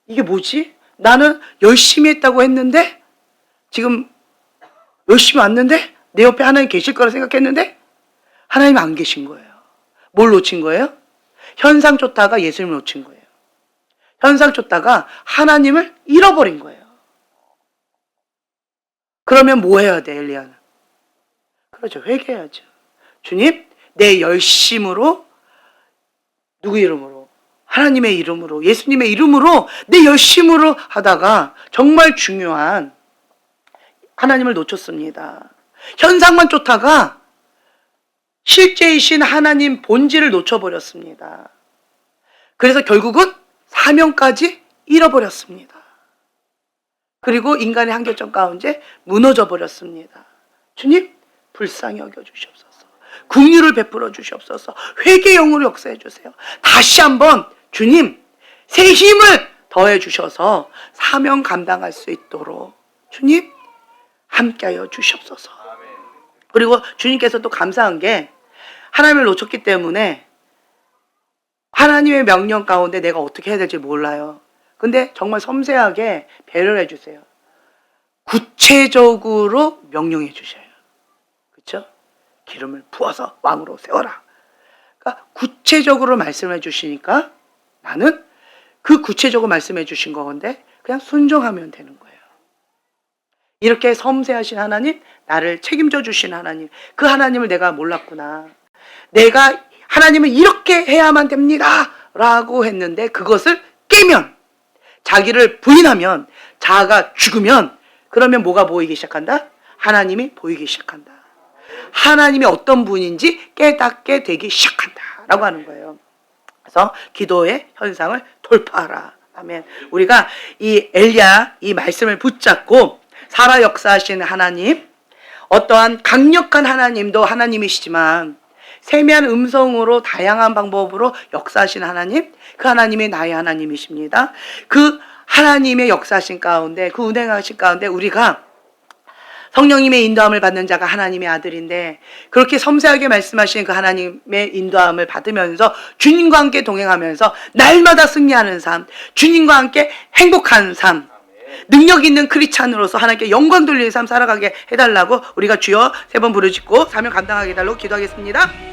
이게 뭐지? 나는 열심히 했다고 했는데, 지금 열심히 왔는데 내 옆에 하나님 계실 거라 생각했는데 하나님 안 계신 거예요. 뭘 놓친 거예요? 현상 쫓다가 예수님을 놓친 거예요. 현상 쫓다가 하나님을 잃어버린 거예요. 그러면 뭐 해야 돼, 엘리야는? 그렇죠. 회개해야죠. 주님, 내 열심으로, 누구 이름으로? 하나님의 이름으로, 예수님의 이름으로 내 열심으로 하다가 정말 중요한 하나님을 놓쳤습니다. 현상만 쫓다가 실제이신 하나님 본질을 놓쳐버렸습니다. 그래서 결국은 사명까지 잃어버렸습니다. 그리고 인간의 한계점 가운데 무너져 버렸습니다. 주님, 불쌍히 여겨주시옵소서. 긍휼을 베풀어 주시옵소서. 회개 영으로 역사해 주세요. 다시 한번 주님, 새 힘을 더해 주셔서 사명 감당할 수 있도록 주님 함께하여 주시옵소서. 그리고 주님께서 또 감사한 게, 하나님을 놓쳤기 때문에 하나님의 명령 가운데 내가 어떻게 해야 될지 몰라요. 근데 정말 섬세하게 배려를 해주세요. 구체적으로 명령해 주셔요. 그렇죠? 기름을 부어서 왕으로 세워라. 그러니까 구체적으로 말씀해 주시니까 나는 그 구체적으로 말씀해 주신 건데 그냥 순종하면 되는 거예요. 이렇게 섬세하신 하나님, 나를 책임져 주신 하나님, 그 하나님을 내가 몰랐구나. 내가 하나님은 이렇게 해야만 됩니다 라고 했는데 그것을 깨면, 자기를 부인하면, 자아가 죽으면, 그러면 뭐가 보이기 시작한다? 하나님이 보이기 시작한다. 하나님이 어떤 분인지 깨닫게 되기 시작한다 라고 하는 거예요. 그래서 기도의 현상을 돌파하라. 아멘. 우리가 이 엘리야 이 말씀을 붙잡고 살아 역사하시는 하나님, 어떠한 강력한 하나님도 하나님이시지만 세미한 음성으로 다양한 방법으로 역사하시는 하나님, 그 하나님이 나의 하나님이십니다. 그 하나님의 역사하신 가운데, 그 운행하신 가운데 우리가 성령님의 인도함을 받는 자가 하나님의 아들인데, 그렇게 섬세하게 말씀하시는 그 하나님의 인도함을 받으면서 주님과 함께 동행하면서 날마다 승리하는 삶, 주님과 함께 행복한 삶, 능력 있는 크리스찬으로서 하나님께 영광 돌리는 삶 살아가게 해달라고 우리가 주여 3번 부르짖고 사명 감당하게 해달라고 기도하겠습니다.